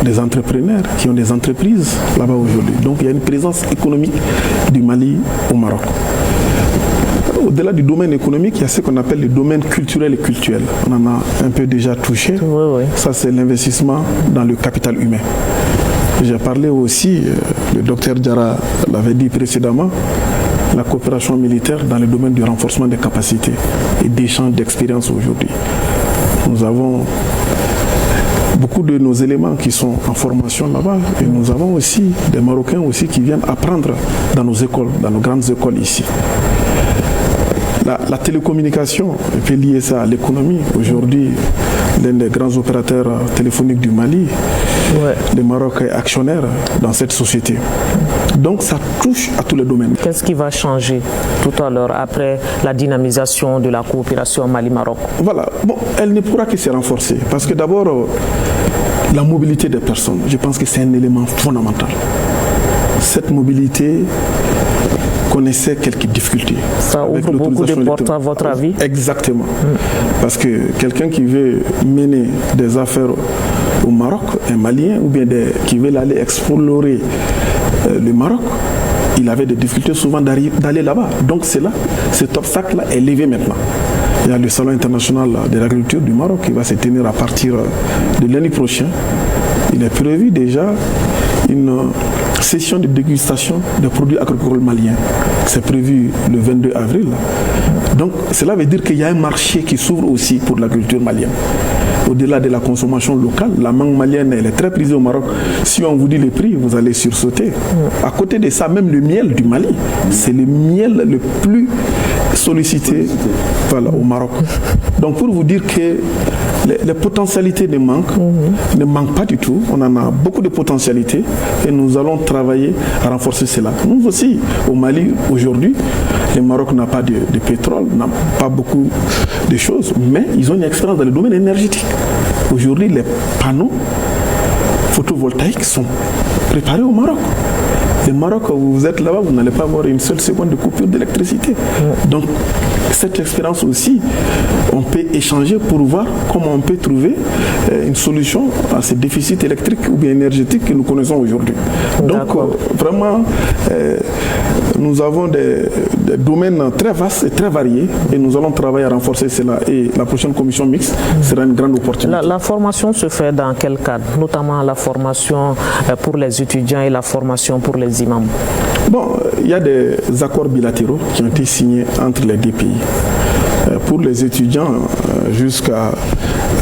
D: des entrepreneurs, qui ont des entreprises là-bas aujourd'hui. Donc il y a une présence économique du Mali au Maroc. Au-delà du domaine économique, il y a ce qu'on appelle le domaine culturel et cultuel. On en a un peu déjà touché. Ça, c'est l'investissement dans le capital humain. J'ai parlé aussi, le docteur Diarra l'avait dit précédemment, la coopération militaire dans le domaine du renforcement des capacités et d'échange d'expériences aujourd'hui. Nous avons beaucoup de nos éléments qui sont en formation là-bas et nous avons aussi des Marocains aussi qui viennent apprendre dans nos écoles, dans nos grandes écoles ici. La télécommunication, on peut lier ça à l'économie. Aujourd'hui, l'un des grands opérateurs téléphoniques du Mali, le Maroc est actionnaire dans cette société. Donc ça touche à tous les domaines.
B: Qu'est-ce qui va changer tout à l'heure après la dynamisation de la coopération Mali-Maroc?
D: Voilà, bon, elle ne pourra que se renforcer parce que d'abord, la mobilité des personnes, je pense que c'est un élément fondamental. Cette mobilité connaissait quelques difficultés.
B: Ça ouvre beaucoup de portes à votre avis?
D: Exactement. Parce que quelqu'un qui veut mener des affaires au Maroc, un Malien, ou bien qui veut aller explorer le Maroc, il avait des difficultés souvent d'aller là-bas. Donc cet obstacle-là est levé maintenant. Il y a le Salon international de l'agriculture du Maroc qui va se tenir à partir de l'année prochaine. Il est prévu déjà une session de dégustation des produits agricoles maliens. C'est prévu le 22 avril. Donc cela veut dire qu'il y a un marché qui s'ouvre aussi pour l'agriculture malienne. Au-delà de la consommation locale, la mangue malienne elle est très prisée au Maroc. Si on vous dit les prix, vous allez sursauter. À côté de ça, même le miel du Mali, c'est le miel le plus sollicité au Maroc. Donc pour vous dire que les potentialités ne manquent pas du tout. On en a beaucoup de potentialités et nous allons travailler à renforcer cela. Nous aussi, au Mali, aujourd'hui, le Maroc n'a pas de pétrole, n'a pas beaucoup de choses, mais ils ont une expérience dans le domaine énergétique. Aujourd'hui, les panneaux photovoltaïques sont préparés au Maroc. Le Maroc, vous êtes là-bas, vous n'allez pas avoir une seule seconde de coupure d'électricité. Donc, cette expérience aussi, on peut échanger pour voir comment on peut trouver une solution à ces déficits électriques ou bien énergétiques que nous connaissons aujourd'hui. Donc, vraiment, nous avons des domaines très vastes et très variés et nous allons travailler à renforcer cela. Et la prochaine commission mixte sera une grande opportunité.
B: La formation se fait dans quel cadre? Notamment la formation pour les étudiants et la formation pour les imams.
D: Bon, il y a des accords bilatéraux qui ont été signés entre les deux pays. Pour les étudiants, jusqu'à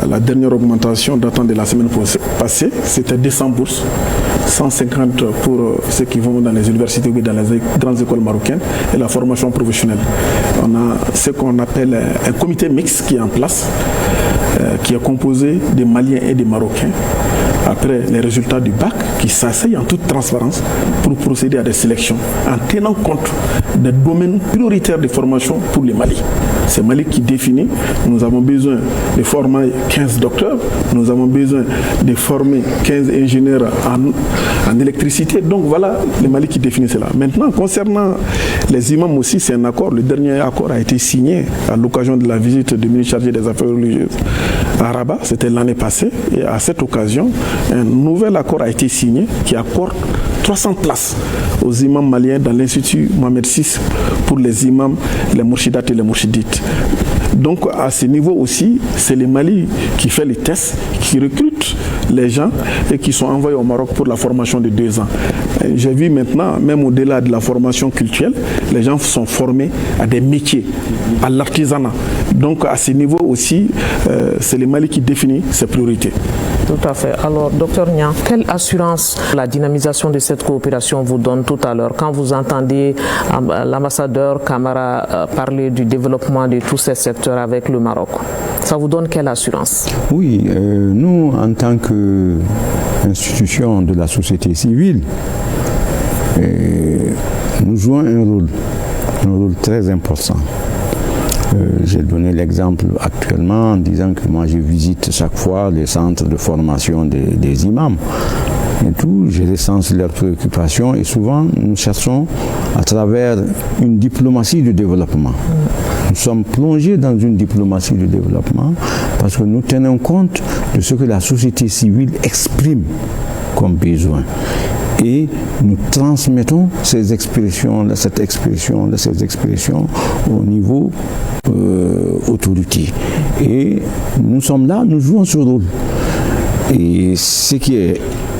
D: la dernière augmentation datant de la semaine passée, c'était 200 bourses, 150 pour ceux qui vont dans les universités ou dans les grandes écoles marocaines et la formation professionnelle. On a ce qu'on appelle un comité mixte qui est en place, qui est composé des Maliens et des Marocains, après les résultats du bac, qui s'asseyent en toute transparence pour procéder à des sélections, en tenant compte des domaines prioritaires de formation pour les Mali. C'est Mali qui définit. Nous avons besoin de former 15 docteurs, nous avons besoin de former 15 ingénieurs en électricité. Donc voilà, le Mali qui définit cela. Maintenant, concernant les imams aussi, c'est un accord. Le dernier accord a été signé à l'occasion de la visite du ministre chargé des Affaires religieuses à Rabat. C'était l'année passée. Et à cette occasion, un nouvel accord a été signé qui accorde 300 places aux imams maliens dans l'Institut Mohamed VI pour les imams, les mourchidates et les mourchidites. Donc à ce niveau aussi, c'est le Mali qui fait les tests, qui recrute les gens et qui sont envoyés au Maroc pour la formation de 2 ans. J'ai vu maintenant, même au-delà de la formation culturelle, les gens sont formés à des métiers, à l'artisanat. Donc à ce niveau aussi, c'est le Mali qui définit ses priorités.
B: Tout à fait. Alors, docteur Niang, quelle assurance la dynamisation de cette coopération vous donne tout à l'heure quand vous entendez l'ambassadeur Camara parler du développement de tous ces secteurs avec le Maroc? Ça vous donne quelle assurance?
C: Oui, nous, en tant qu'institution de la société civile, nous jouons un rôle très important. J'ai donné l'exemple actuellement en disant que moi je visite chaque fois les centres de formation des imams et tout, je recense leurs préoccupations et souvent nous cherchons à travers une diplomatie de développement. Nous sommes plongés dans une diplomatie de développement parce que nous tenons compte de ce que la société civile exprime comme besoin. Et nous transmettons ces expressions au niveau autorité. Et nous sommes là, nous jouons ce rôle. Et ce que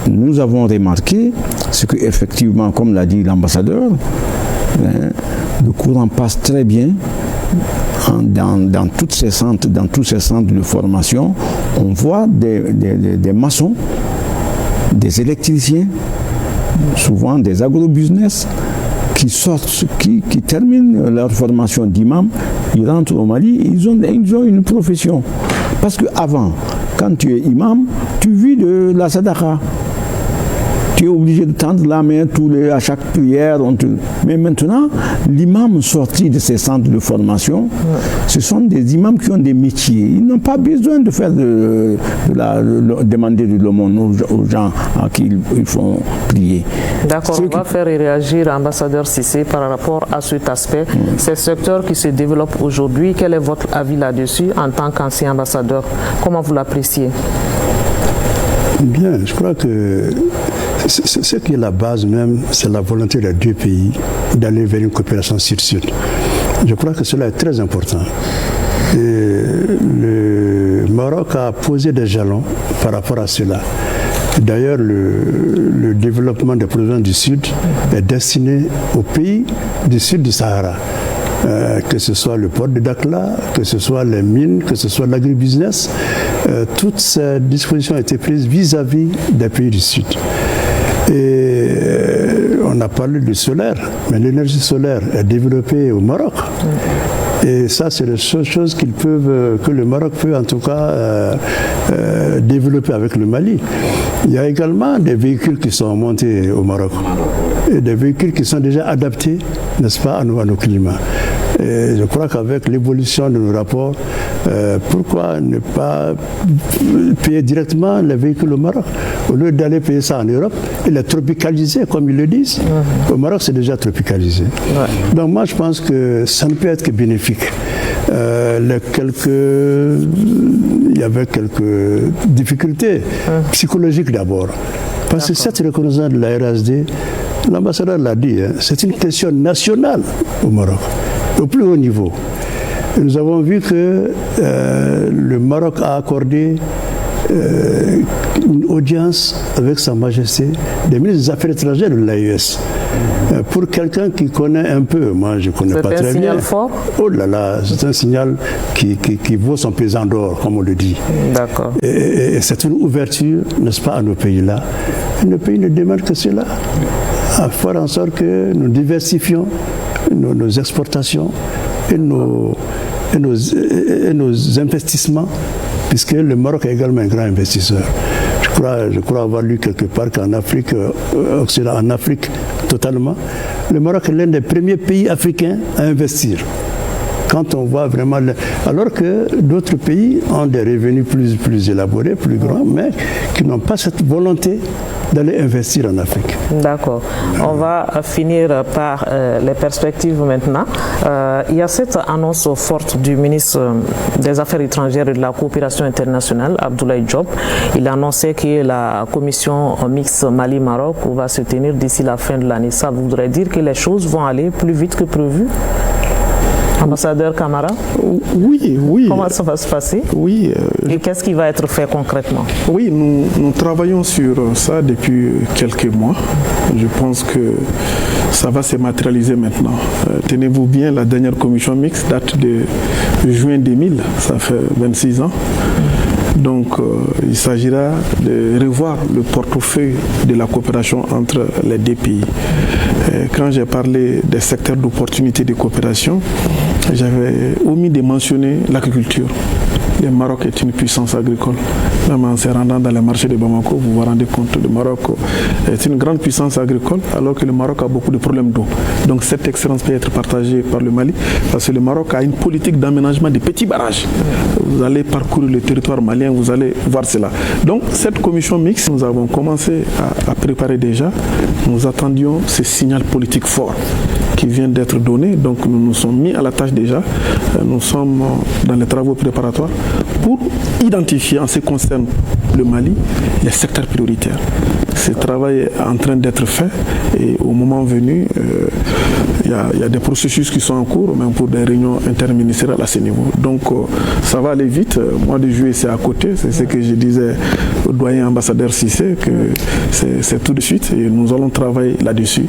C: nous avons remarqué, c'est qu'effectivement, comme l'a dit l'ambassadeur, le courant passe très bien dans tous ces centres de formation. On voit des maçons, des électriciens, souvent des agrobusiness qui sortent, qui terminent leur formation d'imam, ils rentrent au Mali, ils ont une profession. Parce qu'avant, quand tu es imam, tu vis de la sadaqa. Tu es obligé de tendre la main à chaque prière. Mais maintenant, l'imam sorti de ces centres de formation, ce sont des imams qui ont des métiers. Ils n'ont pas besoin de faire demander de l'aumône aux gens à qui ils font prier.
B: D'accord, on va faire réagir ambassadeur Cissé par rapport à cet aspect. Ces secteurs qui se développent aujourd'hui, quel est votre avis là-dessus en tant qu'ancien ambassadeur? Comment vous l'appréciez?
E: Bien, je crois que ce qui est la base même, c'est la volonté des deux pays d'aller vers une coopération sud-sud. Je crois que cela est très important. Et le Maroc a posé des jalons par rapport à cela. D'ailleurs, le développement des provinces du Sud est destiné aux pays du Sud du Sahara. Que ce soit le port de Dakhla, que ce soit les mines, que ce soit l'agribusiness, toutes ces dispositions ont été prises vis-à-vis des pays du Sud. Et on a parlé du solaire, mais l'énergie solaire est développée au Maroc. Et ça, c'est les choses que le Maroc peut en tout cas développer avec le Mali. Il y a également des véhicules qui sont montés au Maroc. Et des véhicules qui sont déjà adaptés, n'est-ce pas, à nos climats. Et je crois qu'avec l'évolution de nos rapports, pourquoi ne pas payer directement les véhicules au Maroc au lieu d'aller payer ça en Europe et les tropicaliser, comme ils le disent. Au Maroc, c'est déjà tropicalisé. Donc moi, je pense que ça ne peut être que bénéfique. Il y avait quelques difficultés psychologiques d'abord. Parce que cette reconnaissance de la RSD l'ambassadeur l'a dit, hein, c'est une question nationale au Maroc, au plus haut niveau. Et nous avons vu que le Maroc a accordé une audience avec Sa Majesté des ministres des Affaires étrangères de l'AES. Pour quelqu'un qui connaît un peu, moi je ne connais pas très bien. C'est un
B: signal fort?
E: Oh là là, c'est un signal qui vaut son pesant d'or, comme on le dit.
B: D'accord.
E: Et c'est une ouverture, n'est-ce pas, à nos pays-là. Et nos pays ne demandent que cela, à faire en sorte que nous diversifions nos exportations et nos investissements, puisque le Maroc est également un grand investisseur. Je crois avoir lu quelque part qu'en Afrique, en Afrique totalement, le Maroc est l'un des premiers pays africains à investir. Quand on voit vraiment... Alors que d'autres pays ont des revenus plus élaborés, plus grands, mais qui n'ont pas cette volonté d'aller investir en Afrique.
B: D'accord. On va finir par les perspectives maintenant. Il y a cette annonce forte du ministre des Affaires étrangères et de la coopération internationale, Abdoulaye Diop. Il a annoncé que la commission mixte Mali-Maroc va se tenir d'ici la fin de l'année. Ça voudrait dire que les choses vont aller plus vite que prévu? Ambassadeur Camara?
D: Oui.
B: Comment ça va se passer?
D: Oui.
B: Et qu'est-ce qui va être fait concrètement?
D: Oui, nous travaillons sur ça depuis quelques mois. Je pense que ça va se matérialiser maintenant. Tenez-vous bien, la dernière commission mixte date de juin 2000, ça fait 26 ans. Donc, il s'agira de revoir le portefeuille de la coopération entre les deux pays. Quand j'ai parlé des secteurs d'opportunité de coopération, j'avais omis de mentionner l'agriculture. Le Maroc est une puissance agricole. Même en se rendant dans les marchés de Bamako, vous vous rendez compte que le Maroc est une grande puissance agricole, alors que le Maroc a beaucoup de problèmes d'eau. Donc cette excellence peut être partagée par le Mali, parce que le Maroc a une politique d'aménagement des petits barrages. Vous allez parcourir le territoire malien, vous allez voir cela. Donc cette commission mixte, nous avons commencé à préparer déjà. Nous attendions ce signal politique fort qui vient d'être donné. Donc nous nous sommes mis à la tâche déjà. Nous sommes dans les travaux préparatoires pour identifier en ce qui concerne le Mali les secteurs prioritaires. Ce travail est en train d'être fait et au moment venu, il y a des processus qui sont en cours, même pour des réunions interministérielles à ce niveau. Donc ça va aller vite. Mois de juillet, c'est à côté. C'est ce que je disais au doyen ambassadeur Cissé, que c'est tout de suite et nous allons travailler là-dessus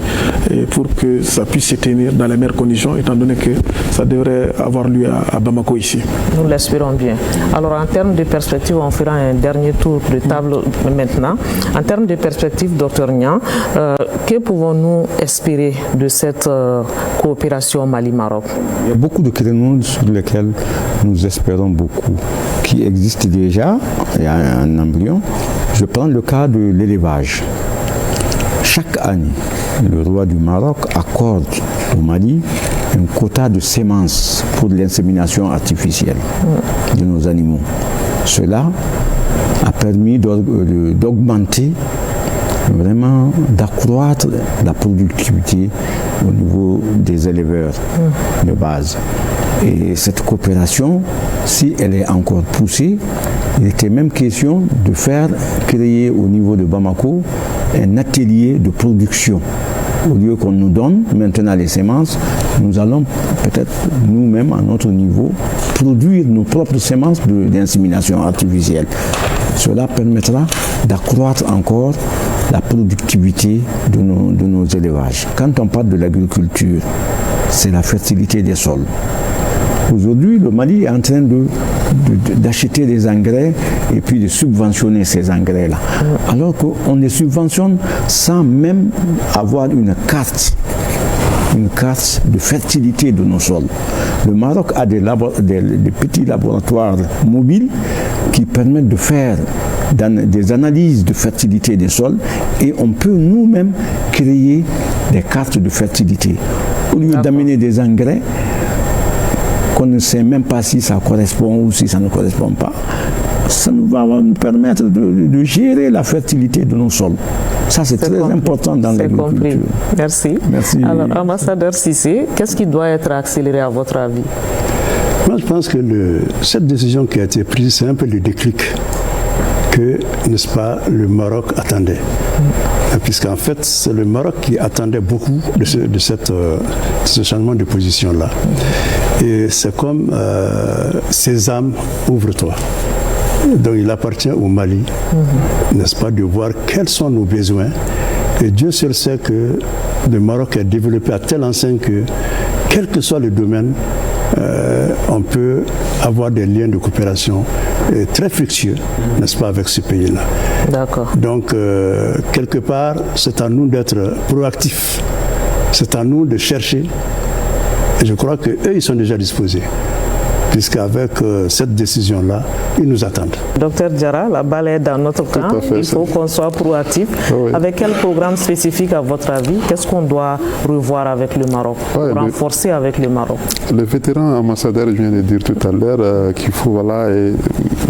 D: pour que ça puisse se tenir dans les meilleures conditions, étant donné que ça devrait avoir lieu à Bamako ici.
B: Nous l'espérons bien. Alors en termes de perspective, on fera un dernier tour de table maintenant. En termes de perspective, Dr Niang, que pouvons-nous espérer de cette coopération Mali-Maroc?
C: Il y a beaucoup de créneaux sur lesquels nous espérons beaucoup, qui existent déjà. Il y a un embryon. Je prends le cas de l'élevage. Chaque année, le roi du Maroc accorde au Mali un quota de semences pour l'insémination artificielle de nos animaux. Cela a permis d'augmenter, vraiment d'accroître la productivité au niveau des éleveurs de base. Et cette coopération, si elle est encore poussée, il était même question de faire créer au niveau de Bamako un atelier de production. Au lieu qu'on nous donne maintenant les semences, nous allons peut-être nous-mêmes à notre niveau produire nos propres semences d'insémination artificielle. Cela permettra d'accroître encore la productivité de nos élevages. Quand on parle de l'agriculture, c'est la fertilité des sols. Aujourd'hui, le Mali est en train d'acheter des engrais et puis de subventionner ces engrais-là. Alors qu'on les subventionne sans même avoir une carte de fertilité de nos sols. Le Maroc a des petits laboratoires mobiles qui permettent de faire des analyses de fertilité des sols et on peut nous-mêmes créer des cartes de fertilité. Au lieu d'amener des engrais, qu'on ne sait même pas si ça correspond ou si ça ne correspond pas, ça va nous permettre de gérer la fertilité de nos sols. Ça, c'est très important dans l'agriculture.
B: Merci.
C: Merci.
B: Alors, ambassadeur Cissé, qu'est-ce qui doit être accéléré à votre avis?
E: Moi, je pense que cette décision qui a été prise, c'est un peu le déclic que, n'est-ce pas, le Maroc attendait. puisqu'en fait, c'est le Maroc qui attendait beaucoup de ce changement de position-là. Et c'est comme Sésame, ouvre-toi. Donc il appartient au Mali, n'est-ce pas, de voir quels sont nos besoins. Et Dieu seul sait que le Maroc est développé à telle enseigne que, quel que soit le domaine, on peut avoir des liens de coopération très fructueux, n'est-ce pas, avec ce pays-là.
B: D'accord.
E: Donc, quelque part, c'est à nous d'être proactifs. C'est à nous de chercher. Et je crois qu'eux, ils sont déjà disposés. Puisqu'avec cette décision-là, ils nous attendent.
B: Docteur Diarra, la balle est dans notre camp. Il faut qu'on soit proactif. Oui. Avec quel programme spécifique, à votre avis, qu'est-ce qu'on doit revoir avec le Maroc, renforcer avec le Maroc? Le
A: vétéran ambassadeur vient de dire tout à l'heure qu'il faut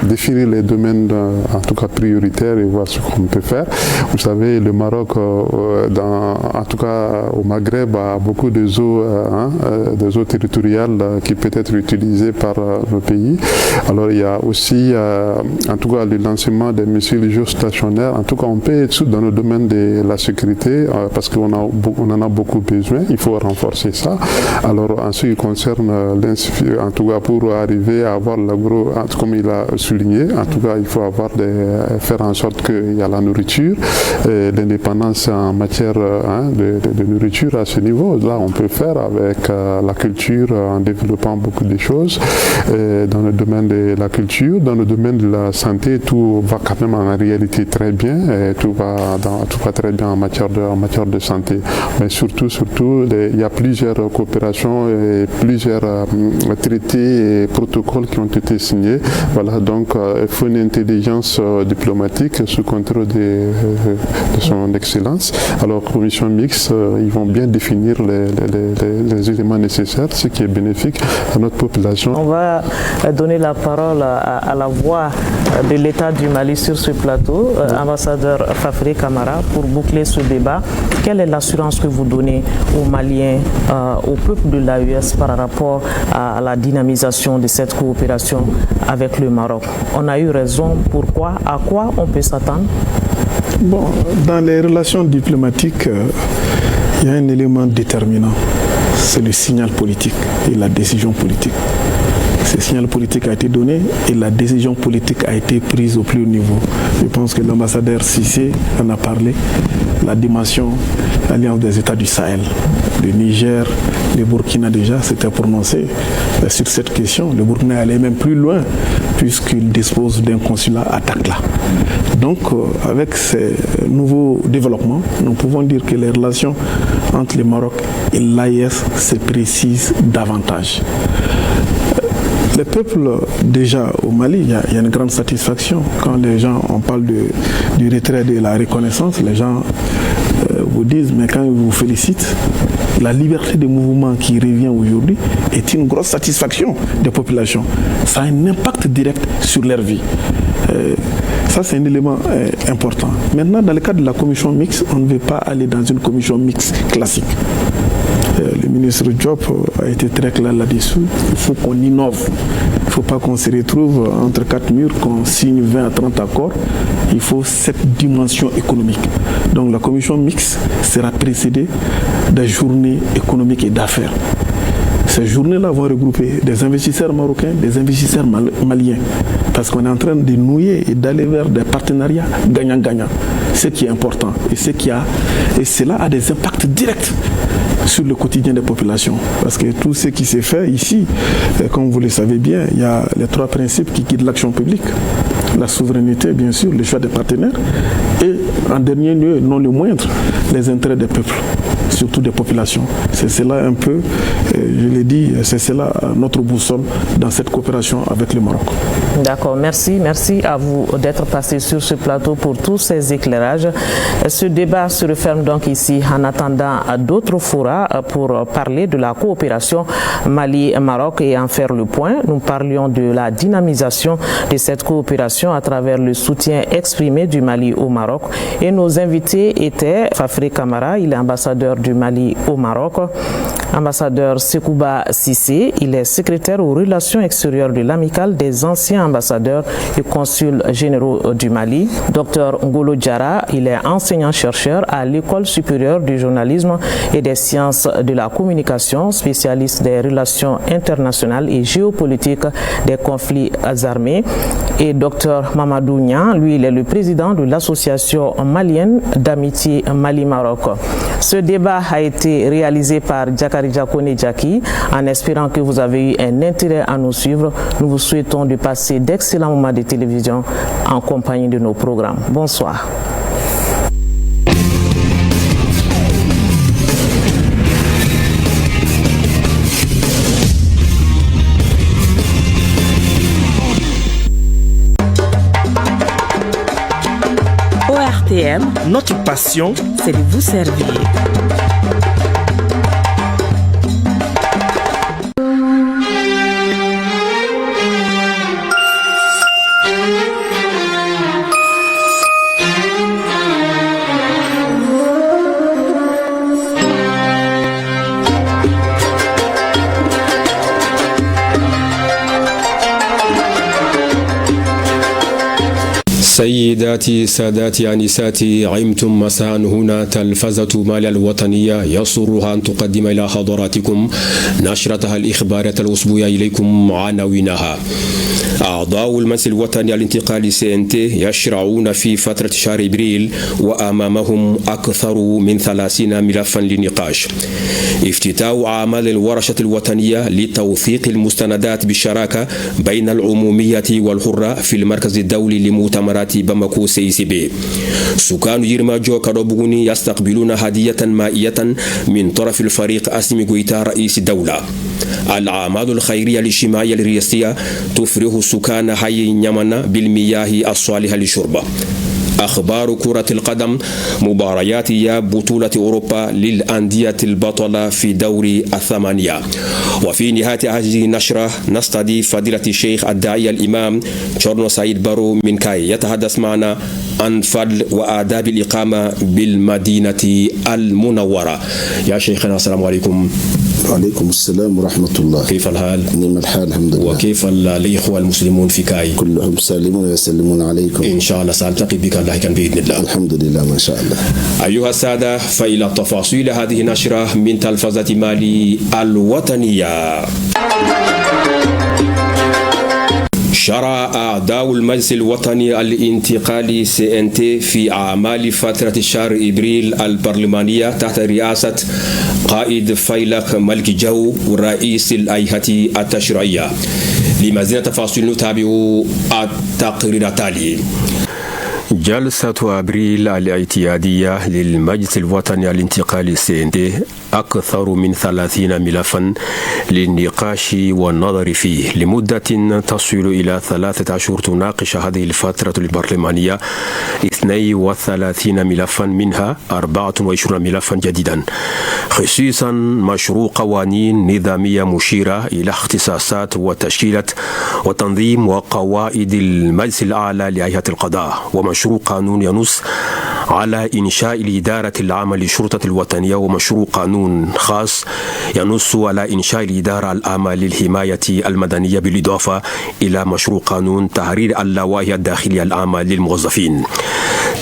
A: définir les domaines, en tout cas prioritaires, et voir ce qu'on peut faire. Vous savez, le Maroc, en tout cas au Maghreb, a beaucoup de eaux territoriales qui peuvent être utilisées par le pays. Alors il y a aussi, en tout cas, le lancement des missiles géostationnaires. En tout cas, on peut être dans le domaine de la sécurité parce qu'on en a beaucoup besoin. Il faut renforcer ça. Alors en ce qui concerne, en tout cas, pour arriver à avoir l'agro, comme il a souligné, en tout cas, il faut faire en sorte qu'il y a la nourriture, l'indépendance en matière de nourriture à ce niveau. Là, on peut faire avec la culture en développant beaucoup de choses. Dans le domaine de la culture, dans le domaine de la santé, tout va quand même en réalité très bien. Tout va très bien en matière de santé. Mais surtout, il y a plusieurs coopérations et plusieurs traités et protocoles qui ont été signés. Voilà, donc il faut une intelligence diplomatique sous contrôle de son excellence. Alors, commission mixte, ils vont bien définir les éléments nécessaires, ce qui est bénéfique à notre population.
B: On va donner la parole à la voix de l'État du Mali sur ce plateau, ambassadeur Fafré Camara, pour boucler ce débat. Quelle est l'assurance que vous donnez aux Maliens, au peuple de l'AES par rapport à la dynamisation de cette coopération avec le Maroc? On a eu raison, pourquoi? À quoi on peut s'attendre?
D: Bon, dans les relations diplomatiques, il y a un élément déterminant, c'est le signal politique et la décision politique. Ce signal politique a été donné et la décision politique a été prise au plus haut niveau. Je pense que l'ambassadeur Cissé en a parlé. La dimension Alliance des États du Sahel, le Niger, le Burkina déjà s'étaient prononcés sur cette question. Le Burkina allait même plus loin puisqu'il dispose d'un consulat à Dakhla. Donc avec ces nouveaux développements, nous pouvons dire que les relations entre le Maroc et l'AES se précisent davantage. Les peuples, déjà au Mali, il y a une grande satisfaction. Quand les gens, on parle du retrait de la reconnaissance, les gens vous disent, mais quand ils vous félicitent, la liberté de mouvement qui revient aujourd'hui est une grosse satisfaction des populations. Ça a un impact direct sur leur vie. Ça, c'est un élément important. Maintenant, dans le cadre de la commission mixte, on ne veut pas aller dans une commission mixte classique. Le ministre Diop a été très clair là-dessus. Il faut qu'on innove. Il ne faut pas qu'on se retrouve entre quatre murs, qu'on signe 20 à 30 accords. Il faut cette dimension économique. Donc la commission mixte sera précédée des journées économiques et d'affaires. Ces journées-là vont regrouper des investisseurs marocains, des investisseurs maliens. Parce qu'on est en train de nouer et d'aller vers des partenariats gagnant-gagnant. Ce qui est important. Et cela a des impacts directs sur le quotidien des populations. Parce que tout ce qui s'est fait ici, comme vous le savez bien, il y a les trois principes qui guident l'action publique. La souveraineté, bien sûr, le choix des partenaires et, en dernier lieu, non le moindre, les intérêts des peuples, surtout des populations. C'est cela un peu, je l'ai dit, c'est cela notre boussole dans cette coopération avec le Maroc.
B: D'accord, merci à vous d'être passé sur ce plateau pour tous ces éclairages. Ce débat se referme donc ici en attendant d'autres forats pour parler de la coopération Mali-Maroc et en faire le point. Nous parlions de la dynamisation de cette coopération à travers le soutien exprimé du Mali au Maroc et nos invités étaient Fafré Camara, il est ambassadeur du Mali au Maroc, ambassadeur Sekouba Sissé, il est secrétaire aux relations extérieures de l'Amicale des anciens ambassadeurs et consuls généraux du Mali. Dr Ngolo Diarra, il est enseignant-chercheur à l'École supérieure du journalisme et des sciences de la communication, spécialiste des relations internationales et géopolitiques des conflits armés. Et Dr Mamadou Niang, lui, il est le président de l'association malienne d'amitié Mali-Maroc. Ce débat a été réalisé par Diakari Diakone Diaki. En espérant que vous avez eu un intérêt à nous suivre, nous vous souhaitons de passer d'excellents moments de télévision en compagnie de nos programmes. Bonsoir.
F: ORTM, notre passion, c'est de vous servir.
G: سيداتي ساداتي أنساتي عمتم مساء هنا تلفزة ماليا الوطنية يسرها أن تقدم إلى حضراتكم نشرتها الإخبارية الأسبوعية إليكم عناوينها. أعضاء المجلس الوطني الانتقالي CNT يشرعون في فترة شهر إبريل وأمامهم أكثر من 30 ملفا للنقاش. افتتاح أعمال الورشة الوطنية لتوثيق المستندات بالشراكة بين العمومية والحرة في المركز الدولي لمؤتمرات باماكو CICB. سكان يرماجو كاروبغوني يستقبلون هدية مائية من طرف الفريق أسمي غويتا رئيس الدولة. الأعمال الخيرية الاجتماعية الرئاسية تفرغ سكان حي نيامانا بالمياه الصالحة للشرب. أخبار كرة القدم، مباريات بطولة أوروبا للأندية البطلة في دوري الثمانية. وفي نهاية هذه النشرة نستضيف فضيلة الشيخ الداعية الإمام تشورنو سعيد بارو من كاي يتحدث معنا عن فضل وآداب الإقامة بالمدينة المنورة. يا شيخنا السلام عليكم.
H: وعليكم السلام ورحمة الله.
G: كيف الحال؟
H: نعم الحال الحمد لله.
G: وكيف الإخوة المسلمون في كاي؟
H: كلهم سالمون ويسلمون عليكم.
G: إن شاء الله سألتقي بك لاحقا بإذن الله.
H: الحمد لله ما شاء الله.
G: أيها السادة، فإلى تفاصيل هذه النشرة من تلفزة مالي الوطنية. شرع أعضاء المجلس الوطني الانتقالي CNT في أعمال فترة شهر إبريل البرلمانية تحت رئاسة قائد فيلق ملك جو ورئيس الهيئة التشريعية. لمزيد تفاصيل نتابع التقرير التالي. جلسة أبريل الاعتيادية للمجلس الوطني الانتقالي CNT أكثر من 30 ملفا للنقاش والنظر فيه لمدة تصل إلى 3 أشهر. تناقش هذه الفترة البرلمانية 32 ملفا، منها 24 ملفا جديدا، خصيصا مشروع قوانين نظامية مشيرة إلى اختصاصات وتشكيلة وتنظيم وقواعد المجلس الأعلى لهيئة القضاء، ومشروع قانون ينص على إنشاء الإدارة العامة للشرطة الوطنية، ومشروع قانون خاص ينص على إنشاء الإدارة العامة للحماية المدنية، بالإضافة إلى مشروع قانون تحرير اللوائح الداخلية العامة للموظفين.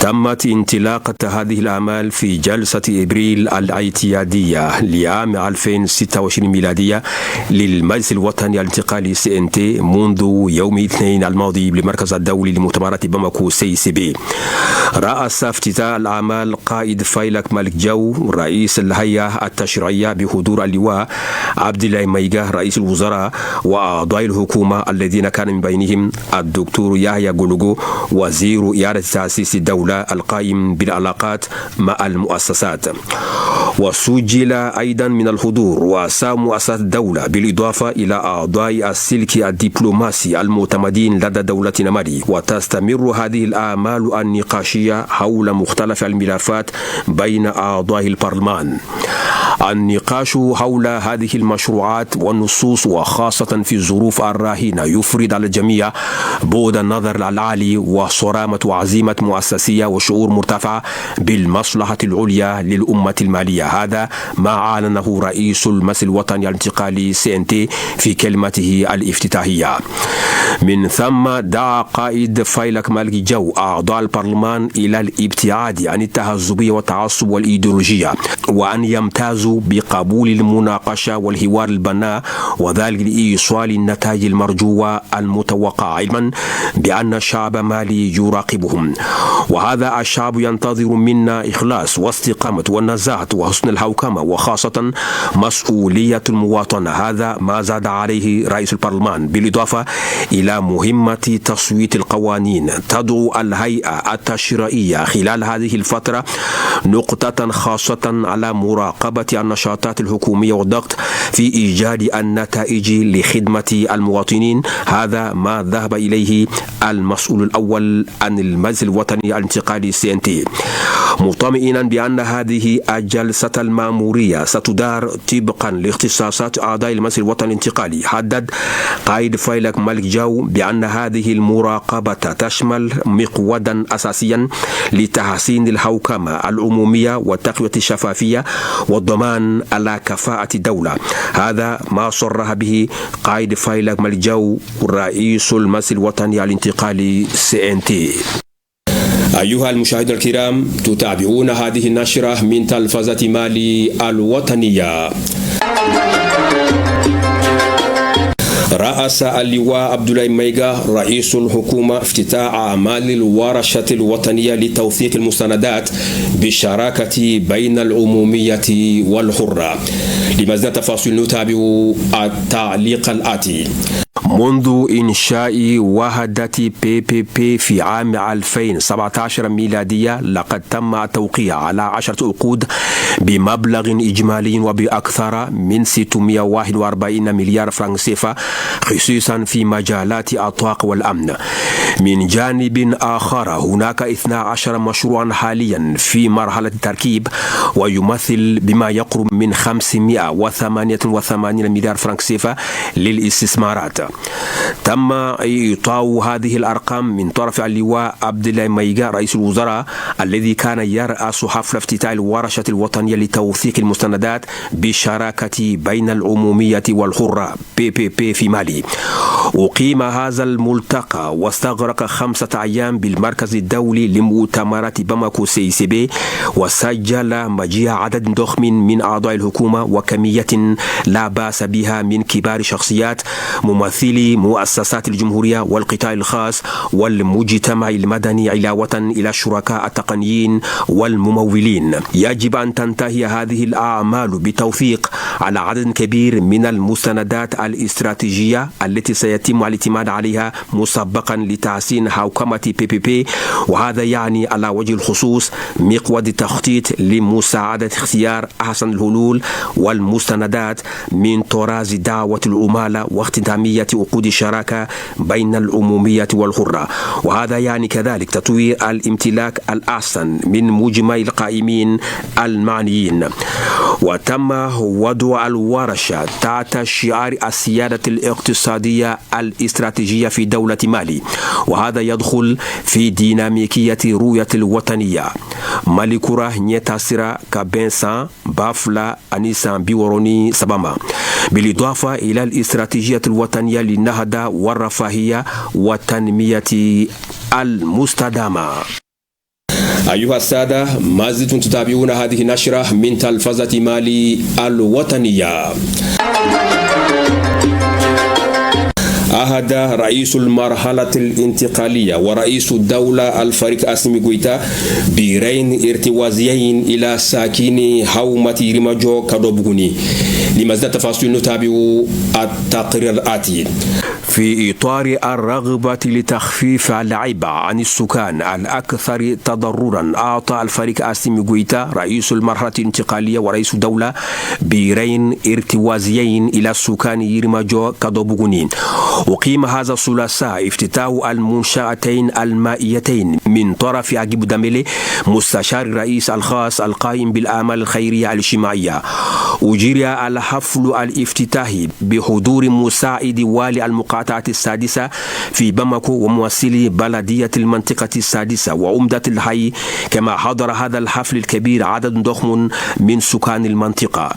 G: تمت انطلاقة هذه الأعمال في جلسة إبريل الاعتيادية لعام 2026 ميلادية للمجلس الوطني الانتقالي CNT منذ يوم الاثنين الماضي بالمركز الدولي لمؤتمرات باماكو CICB. رأس افتتاح الأعمال قائد فيلق ملك جو رئيس الهيئة التشريعية بحضور اللواء عبد الله ميغا رئيس الوزراء وأعضاء الحكومة الذين كان من بينهم الدكتور يحيى غولوغو وزير إعادة تأسيس الدولة القائم بالعلاقات مع المؤسسات. وسجل أيضا من الحضور رؤساء مؤسسات الدولة بالإضافة إلى أعضاء السلك الدبلوماسي المعتمدين لدى دولتنا مالي. وتستمر هذه الأعمال النقاشية حول مختلف الملفات بين أعضاء البرلمان. النقاش حول هذه المشروعات والنصوص وخاصة في الظروف الراهنة يفرض على الجميع بعد النظر العالي وصرامة وعزيمة مؤسسية وشعور مرتفع بالمصلحة العليا للأمة المالية. هذا ما أعلنه رئيس المجلس الوطني الانتقالي CNT في كلمته الافتتاحية. من ثم دعا قائد فيلق مالك جو أعضاء البرلمان إلى الابتعاد عن التهذبية والتعصب والإيديولوجية وأن يمتازوا بقبول المناقشة والحوار البناء وذلك لإيصال النتائج المرجوة المتوقعة، علما بأن الشعب مالي يراقبهم، وهذا الشعب ينتظر منا إخلاص واستقامة والنزاهة وحسن الحوكمة وخاصة مسؤولية المواطنة. هذا ما زاد عليه رئيس البرلمان، بالإضافة إلى مهمة تصويت القوانين. تدعو الهيئة التشريعية خلال هذه الفترة نقطة خاصة على مراقبة النشاطات الحكومية والضغط في إيجاد النتائج لخدمة المواطنين. هذا ما ذهب إليه المسؤول الأول عن المجلس الوطني الانتقالي CNT، مطمئنا بأن هذه الجلسة المأمورية ستدار طبقا لاختصاصات أعضاء المجلس الوطني الانتقالي. حدد قائد فيلق مالك جو بأن هذه المراقبة تشمل مقودا أساسيا لتحسين الحوكمة العمومية وتقوية الشفافية والضمان على كفاءة الدولة. هذا ما صرح به قائد فيلق مالك جو رئيس المجلس الوطني الانتقالي CNT. أيها المشاهدون الكرام، تتابعون هذه النشرة من تلفزة مالي الوطنية. رأس اللواء عبد الله ميغا رئيس الحكومة افتتاح أعمال الورشة الوطنية لتوثيق المستندات بالشراكة بين العمومية والحرة. لمزيد تفاصيل نتابع التعليق الآتي. منذ إنشاء وحدة PPP في عام 2017 ميلادية لقد تم التوقيع على 10 عقود بمبلغ إجمالي وبأكثر من 641 مليار فرنك سيفا، خصوصا في مجالات الطاقة والأمن. من جانب آخر هناك 12 مشروعا حاليا في مرحلة التركيب ويمثل بما يقرب من 588 مليار فرنك سيفا للاستثمارات. تم إعطاء هذه الأرقام من طرف اللواء عبد الله ميغا رئيس الوزراء الذي كان يرأس حفل افتتاح الورشة الوطنية لتوثيق المستندات بالشراكة بين العمومية والحرة PPP في مالي. أقيم هذا الملتقى واستغرق 5 أيام بالمركز الدولي لمؤتمرات باماكو CICB، وسجل مجيء عدد ضخم من أعضاء الحكومة وكمية لا بأس بها من كبار شخصيات ممثلي مؤسسات الجمهورية والقطاع الخاص والمجتمع المدني، علاوة إلى الشركاء التقنيين والممولين. يجب أن تنتهي هذه الأعمال بتوثيق على عدد كبير من المستندات الاستراتيجية التي سيتم الاعتماد عليها مسبقا لتحسين حوكمة PPP، وهذا يعني على وجه الخصوص مقود التخطيط لمساعدة اختيار أحسن الحلول والمستندات من طراز دعوة العمالة واختتامية عقود الشراكة بين العمومية والحرة، وهذا يعني كذلك تطوير الامتلاك الأحسن من مجمع القائمين المعنيين. وتم وضع الورشة تحت شعار السيادة الاقتصادية الاستراتيجية في دولة مالي، وهذا يدخل في ديناميكية رؤية الوطنية. مالكورا نيتاسيرا كابنسان بافلا أنيسان بيوروني سباما، بالإضافة إلى الاستراتيجية الوطنية للنهضة والرفاهية والتنمية المستدامة. أيها السادة، ما زلتم تتابعون هذه النشرة من تلفزة مالي الوطنية. أهدى رئيس المرحلة الانتقالية ورئيس الدولة الفريق أسمي غويتا بيرين ارتوازيين إلى ساكني حومة ريماجو كادوبغوني. لمزيد تفاصيل نتابع التقرير الآتي. في إطار الرغبة لتخفيف العبء عن السكان الأكثر تضررا، أعطى الفريق أسمي غويتا رئيس المرحلة الانتقالية ورئيس الدولة بيرين ارتوازيين إلى السكان ريماجو كادوبغوني. أقيم هذا الثلاثاء افتتاح المنشأتين المائيتين من طرف عجيب دامبلي مستشار الرئيس الخاص القائم بالأعمال الخيرية الاجتماعية. أجري الحفل الافتتاحي بحضور مساعد والي المقاطعة السادسة في باماكو وممثلي بلدية المنطقة السادسة وعمدة الحي، كما حضر هذا الحفل الكبير عدد ضخم من سكان المنطقة.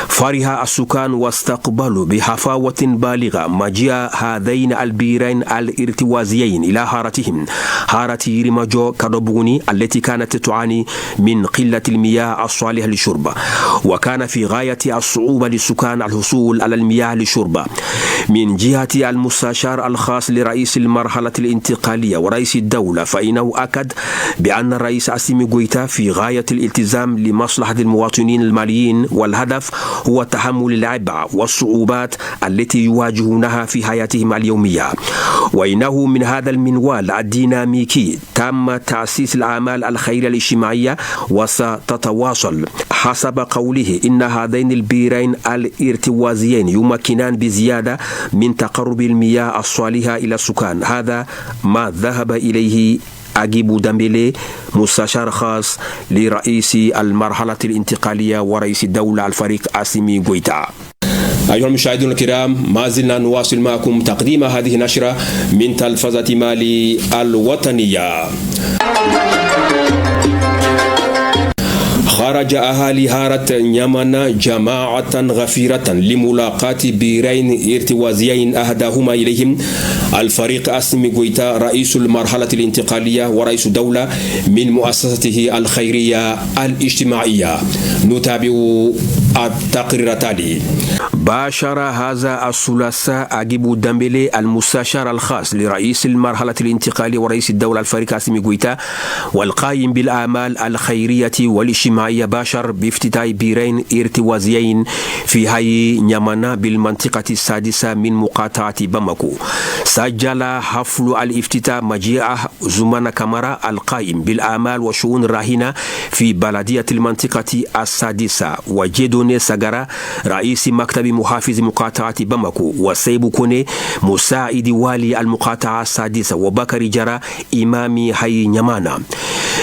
G: فرح السكان واستقبلوا بحفاوة بالغة مجيء هذين البيرين الارتوازيين إلى حارتهم، حارة ريماجو كادوبوني التي كانت تعاني من قلة المياه الصالحة للشرب، وكان في غاية الصعوبة للسكان الحصول على المياه للشرب. من جهة المستشار الخاص لرئيس المرحلة الانتقالية ورئيس الدولة، فإنه أكد بأن الرئيس أسيمي غويتا في غاية الالتزام لمصلحة المواطنين الماليين، والهدف هو تحمل العبء والصعوبات التي يواجهونها في حياتهم اليومية. وإنه من هذا المنوال الديناميكي تم تأسيس الأعمال الخيرية الاجتماعية، وستتواصل حسب قوله إن هذين البيرين الارتوازيين يمكنان بزيادة من تقرب المياه الصالحة إلى السكان. هذا ما ذهب إليه عجيب دامبلي مستشار خاص لرئيس المرحلة الانتقالية ورئيس الدولة الفريق أسيمي غويتا. أيها المشاهدون الكرام، ما زلنا نواصل معكم تقديم هذه النشرة من تلفزة مالي الوطنية. خرج أهالي هارة نيامان جماعة غفيرة لملاقاة بيرين ارتوازيين أهداهما إليهم الفريق أسيمي غويتا رئيس المرحلة الانتقالية ورئيس الدولة من مؤسسته الخيرية الاجتماعية. نتابع التقرير التالي. باشر هذا الثلاثاء عجيب دامبلي المستشار الخاص لرئيس المرحلة الانتقالية ورئيس الدولة الفريق أسيمي غويتا والقائم بالأعمال الخيرية والاجتماعية باشر بافتتاح بيرين ارتوازيين في حي نيامانا بالمنطقة السادسة من مقاطعة باماكو. سجل حفل الافتتاح مجيء زمان كامارا القائم بالأعمال والشؤون الراهنة في بلدية المنطقة السادسة، وجدوني ساغارا رئيس مكتب محافظ مقاطعة باماكو، وسيبو كوني مساعد والي المقاطعة السادسة، وبكري جرا إمامي حي نيامانا.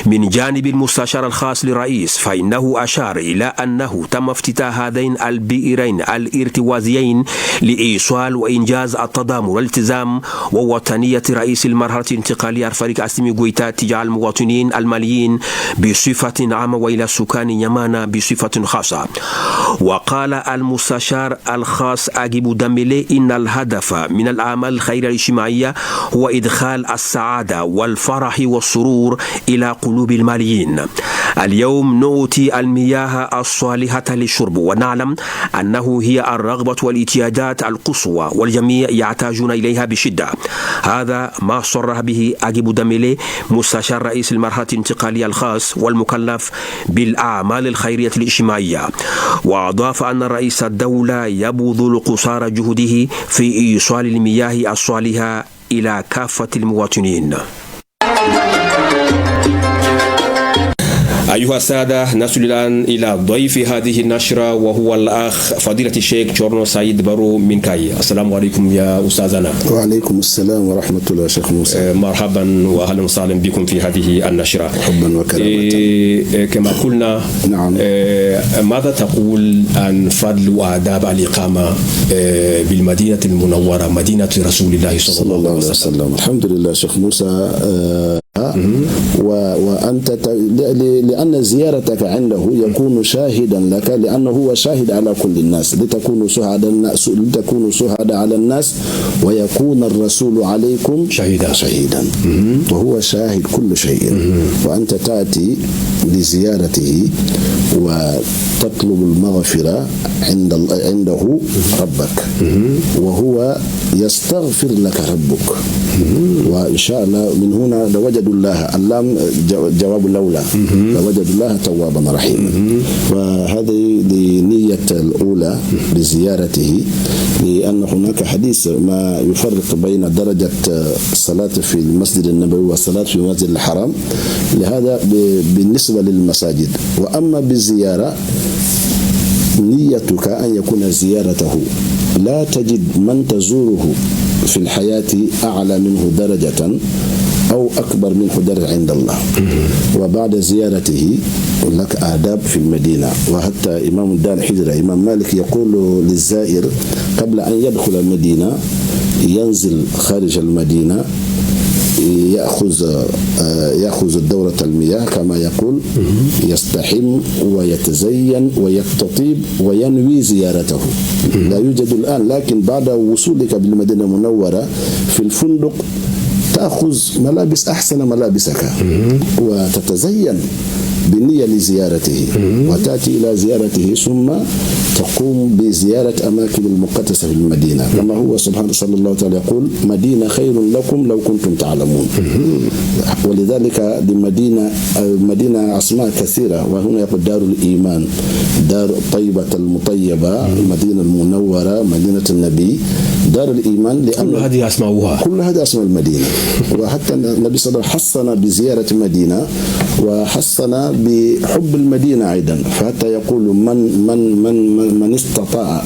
G: من جانب المستشار الخاص للرئيس، فإنه أشار إلى أنه تم افتتاح هذين البئرين الارتوازيين لإيصال وإنجاز التضامن والالتزام ووطنية رئيس المرحلة الانتقالية الفريق أسيمي غويتا تجاه المواطنين الماليين بصفة عامة وإلى سكان نيامانا بصفة خاصة. وقال المستشار الخاص عجيب دامبلي إن الهدف من الأعمال الخيرية الاجتماعية هو إدخال السعادة والفرح والسرور إلى قلوب الماليين. اليوم نؤتي المياه الصالحة للشرب، ونعلم أنه هي الرغبة والاحتياجات القصوى والجميع يحتاجون إليها بشدة. هذا ما صرح به عجيب دامبلي مستشار رئيس المرحلة الانتقالية الخاص والمكلف بالأعمال الخيرية الاجتماعية. وأضاف أن رئيس الدولة يبذل قصارى جهده في إيصال المياه الصالحة إلى كافة المواطنين. أيها السادة، نصل الآن إلى ضيف هذه النشرة وهو الأخ فضيلة الشيخ جورنو سعيد برو من كاي. السلام عليكم يا أستاذنا.
H: وعليكم السلام ورحمة الله شيخ موسى.
G: مرحبا وأهلا وسهلا بكم في هذه النشرة.
H: حبا وكرامة.
G: كما قلنا،
H: نعم.
G: ماذا تقول عن فضل وآداب الإقامة بالمدينة المنورة مدينة رسول الله صلى الله عليه وسلم؟
H: الحمد لله شيخ موسى. وأنت لأن زيارتك عنده يكون شاهدا لك، لأنه هو شاهد على كل الناس، لتكونوا شهداء على الناس ويكون الرسول عليكم شهيدا. وهو شاهد كل شيء. وأنت تأتي لزيارته وتطلب المغفرة عنده ربك، وهو يستغفر لك ربك. وإن شاء الله من هنا لوجدوا الله، اللام جواب لولا، لوجدوا الله توابا رحيما. وهذه لنية الأولى بزيارته، لأن هناك حديث ما يفرق بين درجة الصلاة في المسجد النبوي والصلاة في المسجد الحرام، لهذا بالنسبة للمساجد. وأما بالزيارة نيتك أن يكون زيارته، لا تجد من تزوره في الحياة أعلى منه درجة أو أكبر منه درجة عند الله. وبعد زيارته لك آداب في المدينة. وحتى إمام دار الحجرة إمام مالك يقول للزائر قبل أن يدخل المدينة ينزل خارج المدينة يأخذ دورة المياه كما يقول، يستحم ويتزين ويتطيب وينوي زيارته. لا يوجد الآن، لكن بعد وصولك بالمدينة المنورة في الفندق تأخذ ملابس أحسن ملابسك وتتزين بالنية لزيارته، وتأتي إلى زيارته ثم تقوم بزيارة أماكن المقدسة في المدينة، كما هو سبحانه صلى الله عليه يقول مدينة خير لكم لو كنتم تعلمون. ولذلك المدينة أسماء كثيرة، وهنا يقول دار الإيمان، دار طيبة المطيبة، المدينة المنورة، مدينة النبي، دار الإيمان، لأن
G: كل هذه أسماؤها،
H: كل هذه أسماء المدينة. وحتى النبي صلى الله عليه وسلم حصنا بزيارة المدينة وحصنا بحب المدينة أيضا، فحتى يقول من استطاع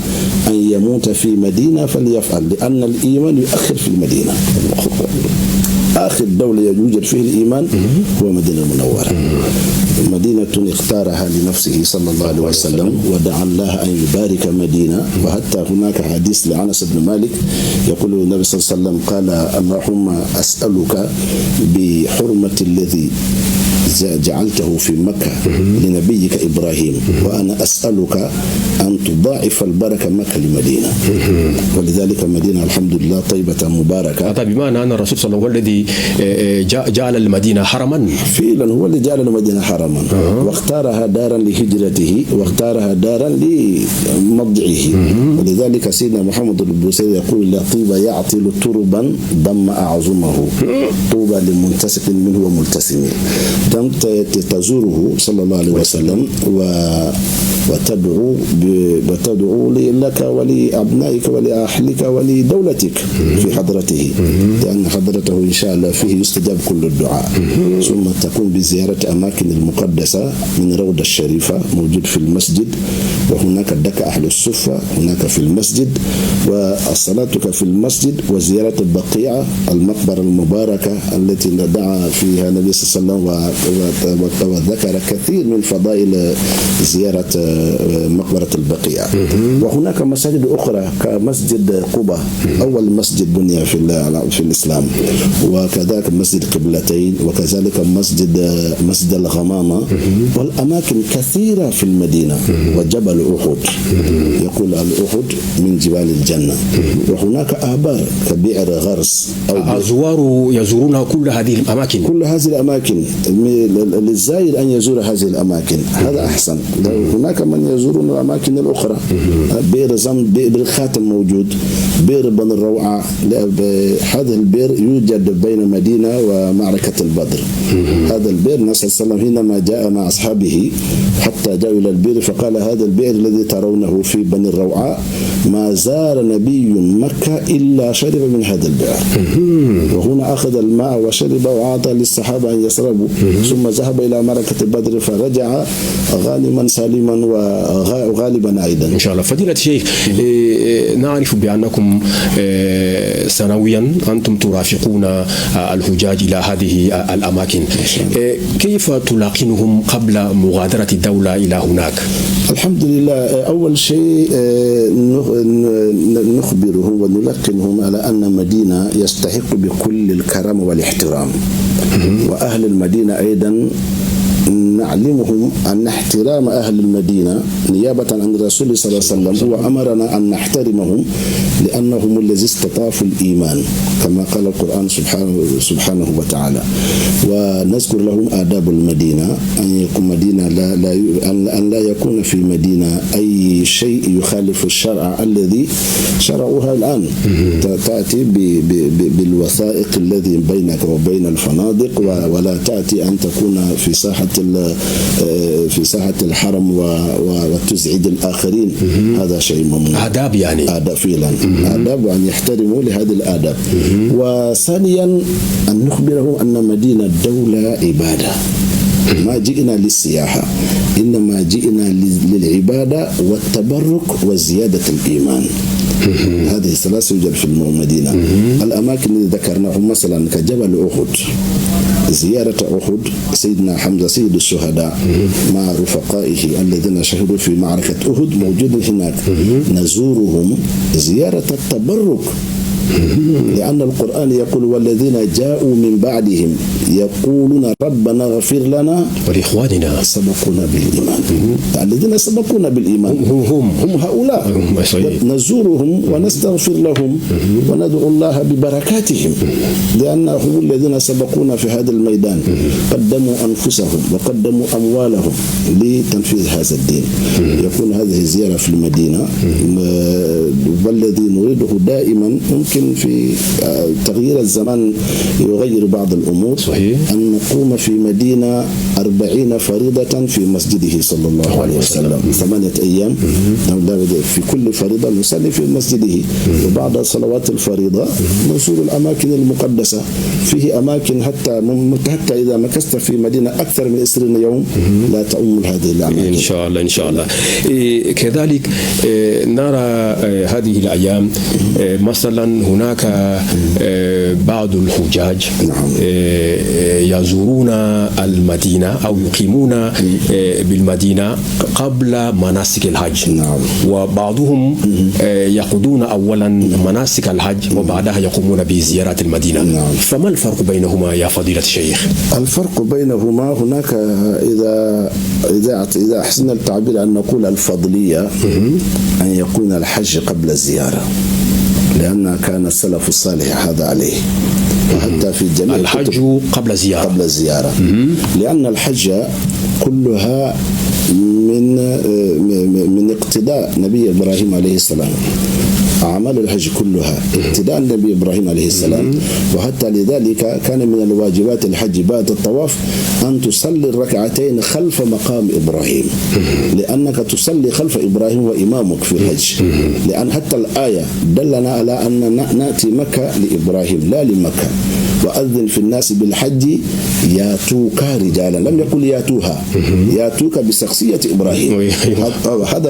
H: أن يموت في مدينة فليفعل، لأن الإيمان يؤخر في المدينة. آخر دولة يوجد فيه الإيمان هو مدينة المنورة، مدينة اختارها لنفسه صلى الله عليه وسلم ودعا الله أن يبارك مدينة. وحتى هناك حديث لأنس بن مالك يقول النبي صلى الله عليه وسلم قال اللهم أسألك بحرمة الذي جعلته في مكة لنبيك إبراهيم، وأنا أسألك أن تضاعف البركة مكة لمدينة. ولذلك مدينة الحمد لله طيبة مباركة.
G: هذا بمعنى أن الرسول صلى الله عليه وسلم هو الذي جعل المدينة حرما.
H: فعلا هو الذي جعل المدينة حرما، واختارها دارا لهجرته، واختارها دارا لمضجعه. ولذلك سيدنا محمد البوصيري يقول لا طيب يعطل تربا ضم أعظمه، طوبى لمنتسق منه وملتسم. تزوره صلى الله عليه وسلم وتدعو لك ولأبنائك ولأهلك ولدولتك في حضرته، لأن حضرته إن شاء الله فيه يستجاب كل الدعاء. ثم تقوم بزيارة أماكن المقدسة من روضة الشريفة موجود في المسجد، وهناك دك أهل الصفة هناك في المسجد، وصلاتك في المسجد، وزيارة البقيع المقبرة المباركة التي دعا فيها النبي صلى الله عليه وسلم وذكر كثير من فضائل زيارة مقبرة البقيع. وهناك مساجد أخرى كمسجد قبة، أول مسجد بني في الإسلام، وكذلك مسجد قبلتين، وكذلك مسجد الغمامة، والأماكن كثيرة في المدينة، وجبل أحد يقول الأحد من جبال الجنة. وهناك آبار كبئر غرس.
G: الزوار يزورون كل هذه الأماكن،
H: كل هذه الأماكن للزائر أن يزور هذه الأماكن، هذا أحسن. هناك من يزورون الأماكن الأخرى، بئر زمزم، بئر خاتم موجود، بئر بن الروعة. هذا البئر يوجد بين مدينة ومعركة البدر. هذا البئر النبي صلى الله عليه وسلم حينما جاء مع أصحابه حتى جاءوا إلى البئر فقال هذا البئر الذي ترونه في بني الروعة ما زار نبي مكة إلا شرب من هذا البئر. وهنا أخذ الماء وشرب وأعطى للصحابة أن يشربوا، ثم ذهب إلى معركة البدر فرجع غانما سالما وغالبا أيضا.
G: إن شاء الله. فضيلة الشيخ، نعرف بأنكم سنويا أنتم ترافقون الحجاج إلى هذه الأماكن، كيف تلاقنهم قبل مغادرة الدولة إلى هناك؟
H: الحمد لله، أول شيء نخبرهم ونلقنهم على أن مدينة يستحق بكل الكرم والاحترام، وأهل المدينة أيضا نعلمهم أن احترام أهل المدينة نيابة عن الرسول صلى الله عليه وسلم هو أمرنا أن نحترمهم لأنهم الذين استطافوا الإيمان كما قال القرآن سبحانه وتعالى. ونذكر لهم آداب المدينة، أن يكون مدينة أن لا يكون في مدينة أي شيء يخالف الشرع الذي شرعوها الآن. تأتي بالوثائق الذي بينك وبين الفنادق، ولا تأتي أن تكون في ساحة الحرم وتزعج الآخرين. هذا شيء ممنوع.
G: آداب يعني.
H: آداب فعلا. آداب، وأن يحترموا لهذه الآداب. وثانيا أن نخبرهم أن مدينة دولة عبادة، ما جئنا للسياحة، إنما جئنا للعبادة والتبرك وزيادة الإيمان. هذه الثلاث يوجد في المدينة. الأماكن اللي ذكرناهم مثلا كجبل أحد، زيارة أحد، سيدنا حمزة سيد الشهداء مع رفقائه الذين شهدوا في معركة أحد موجود هناك، نزورهم زيارة التبرك، لأن القرآن يقول والذين جاءوا من بعدهم يقولون ربنا اغفر لنا
G: ولإخواننا
H: سبقونا بالإيمان. الذين سبقونا بالإيمان هم هؤلاء، نزورهم ونستغفر لهم وندعو الله ببركاتهم، لأنهم الذين سبقونا في هذا الميدان، قدموا أنفسهم وقدموا أموالهم لتنفيذ هذا الدين. يكون هذه الزيارة في المدينة، والذي نريده دائما ممكن في تغيير الزمان يغير بعض الأمور.
G: صحيح.
H: أن نقوم في مدينة 40 فريضة في مسجده صلى الله عليه وسلم 8 أيام، في كل فريضة نصلي في مسجده، وبعد صلوات الفريضة نزور الأماكن المقدسة. فيه أماكن حتى إذا مكثت في مدينة أكثر من 20 يوم لا تؤم هذه الأماكن.
G: إن شاء الله إن شاء الله. كذلك نرى هذه الأيام مثلا هناك بعض الحجاج يزورون المدينة أو يقيمون بالمدينة قبل مناسك الحج. وبعضهم يقضون أولا مناسك الحج وبعدها يقومون بزيارة المدينة. فما الفرق بينهما يا فضيلة الشيخ؟
H: الفرق بينهما هناك إذا أحسن التعبير أن نقول الفضلية أن يكون الحج قبل الزيارة، لأن كان السلف الصالح هذا عليه، وحتى في جميع
G: الحج قبل الزيارة
H: لأن الحج كلها من اقتداء نبي إبراهيم عليه السلام. أعمال الحج كلها اقتداء النبي إبراهيم عليه السلام، وحتى لذلك كان من الواجبات الحج بعد الطواف أن تصلي الركعتين خلف مقام إبراهيم، لأنك تصلي خلف إبراهيم وإمامك في الحج، لأن حتى الآية دلنا على أن نأتي مكة لإبراهيم لا لمكة. وأذن في الناس بالحج ياتوك رجالا، لم يقل ياتوها، ياتوك بشخصية إبراهيم. هذا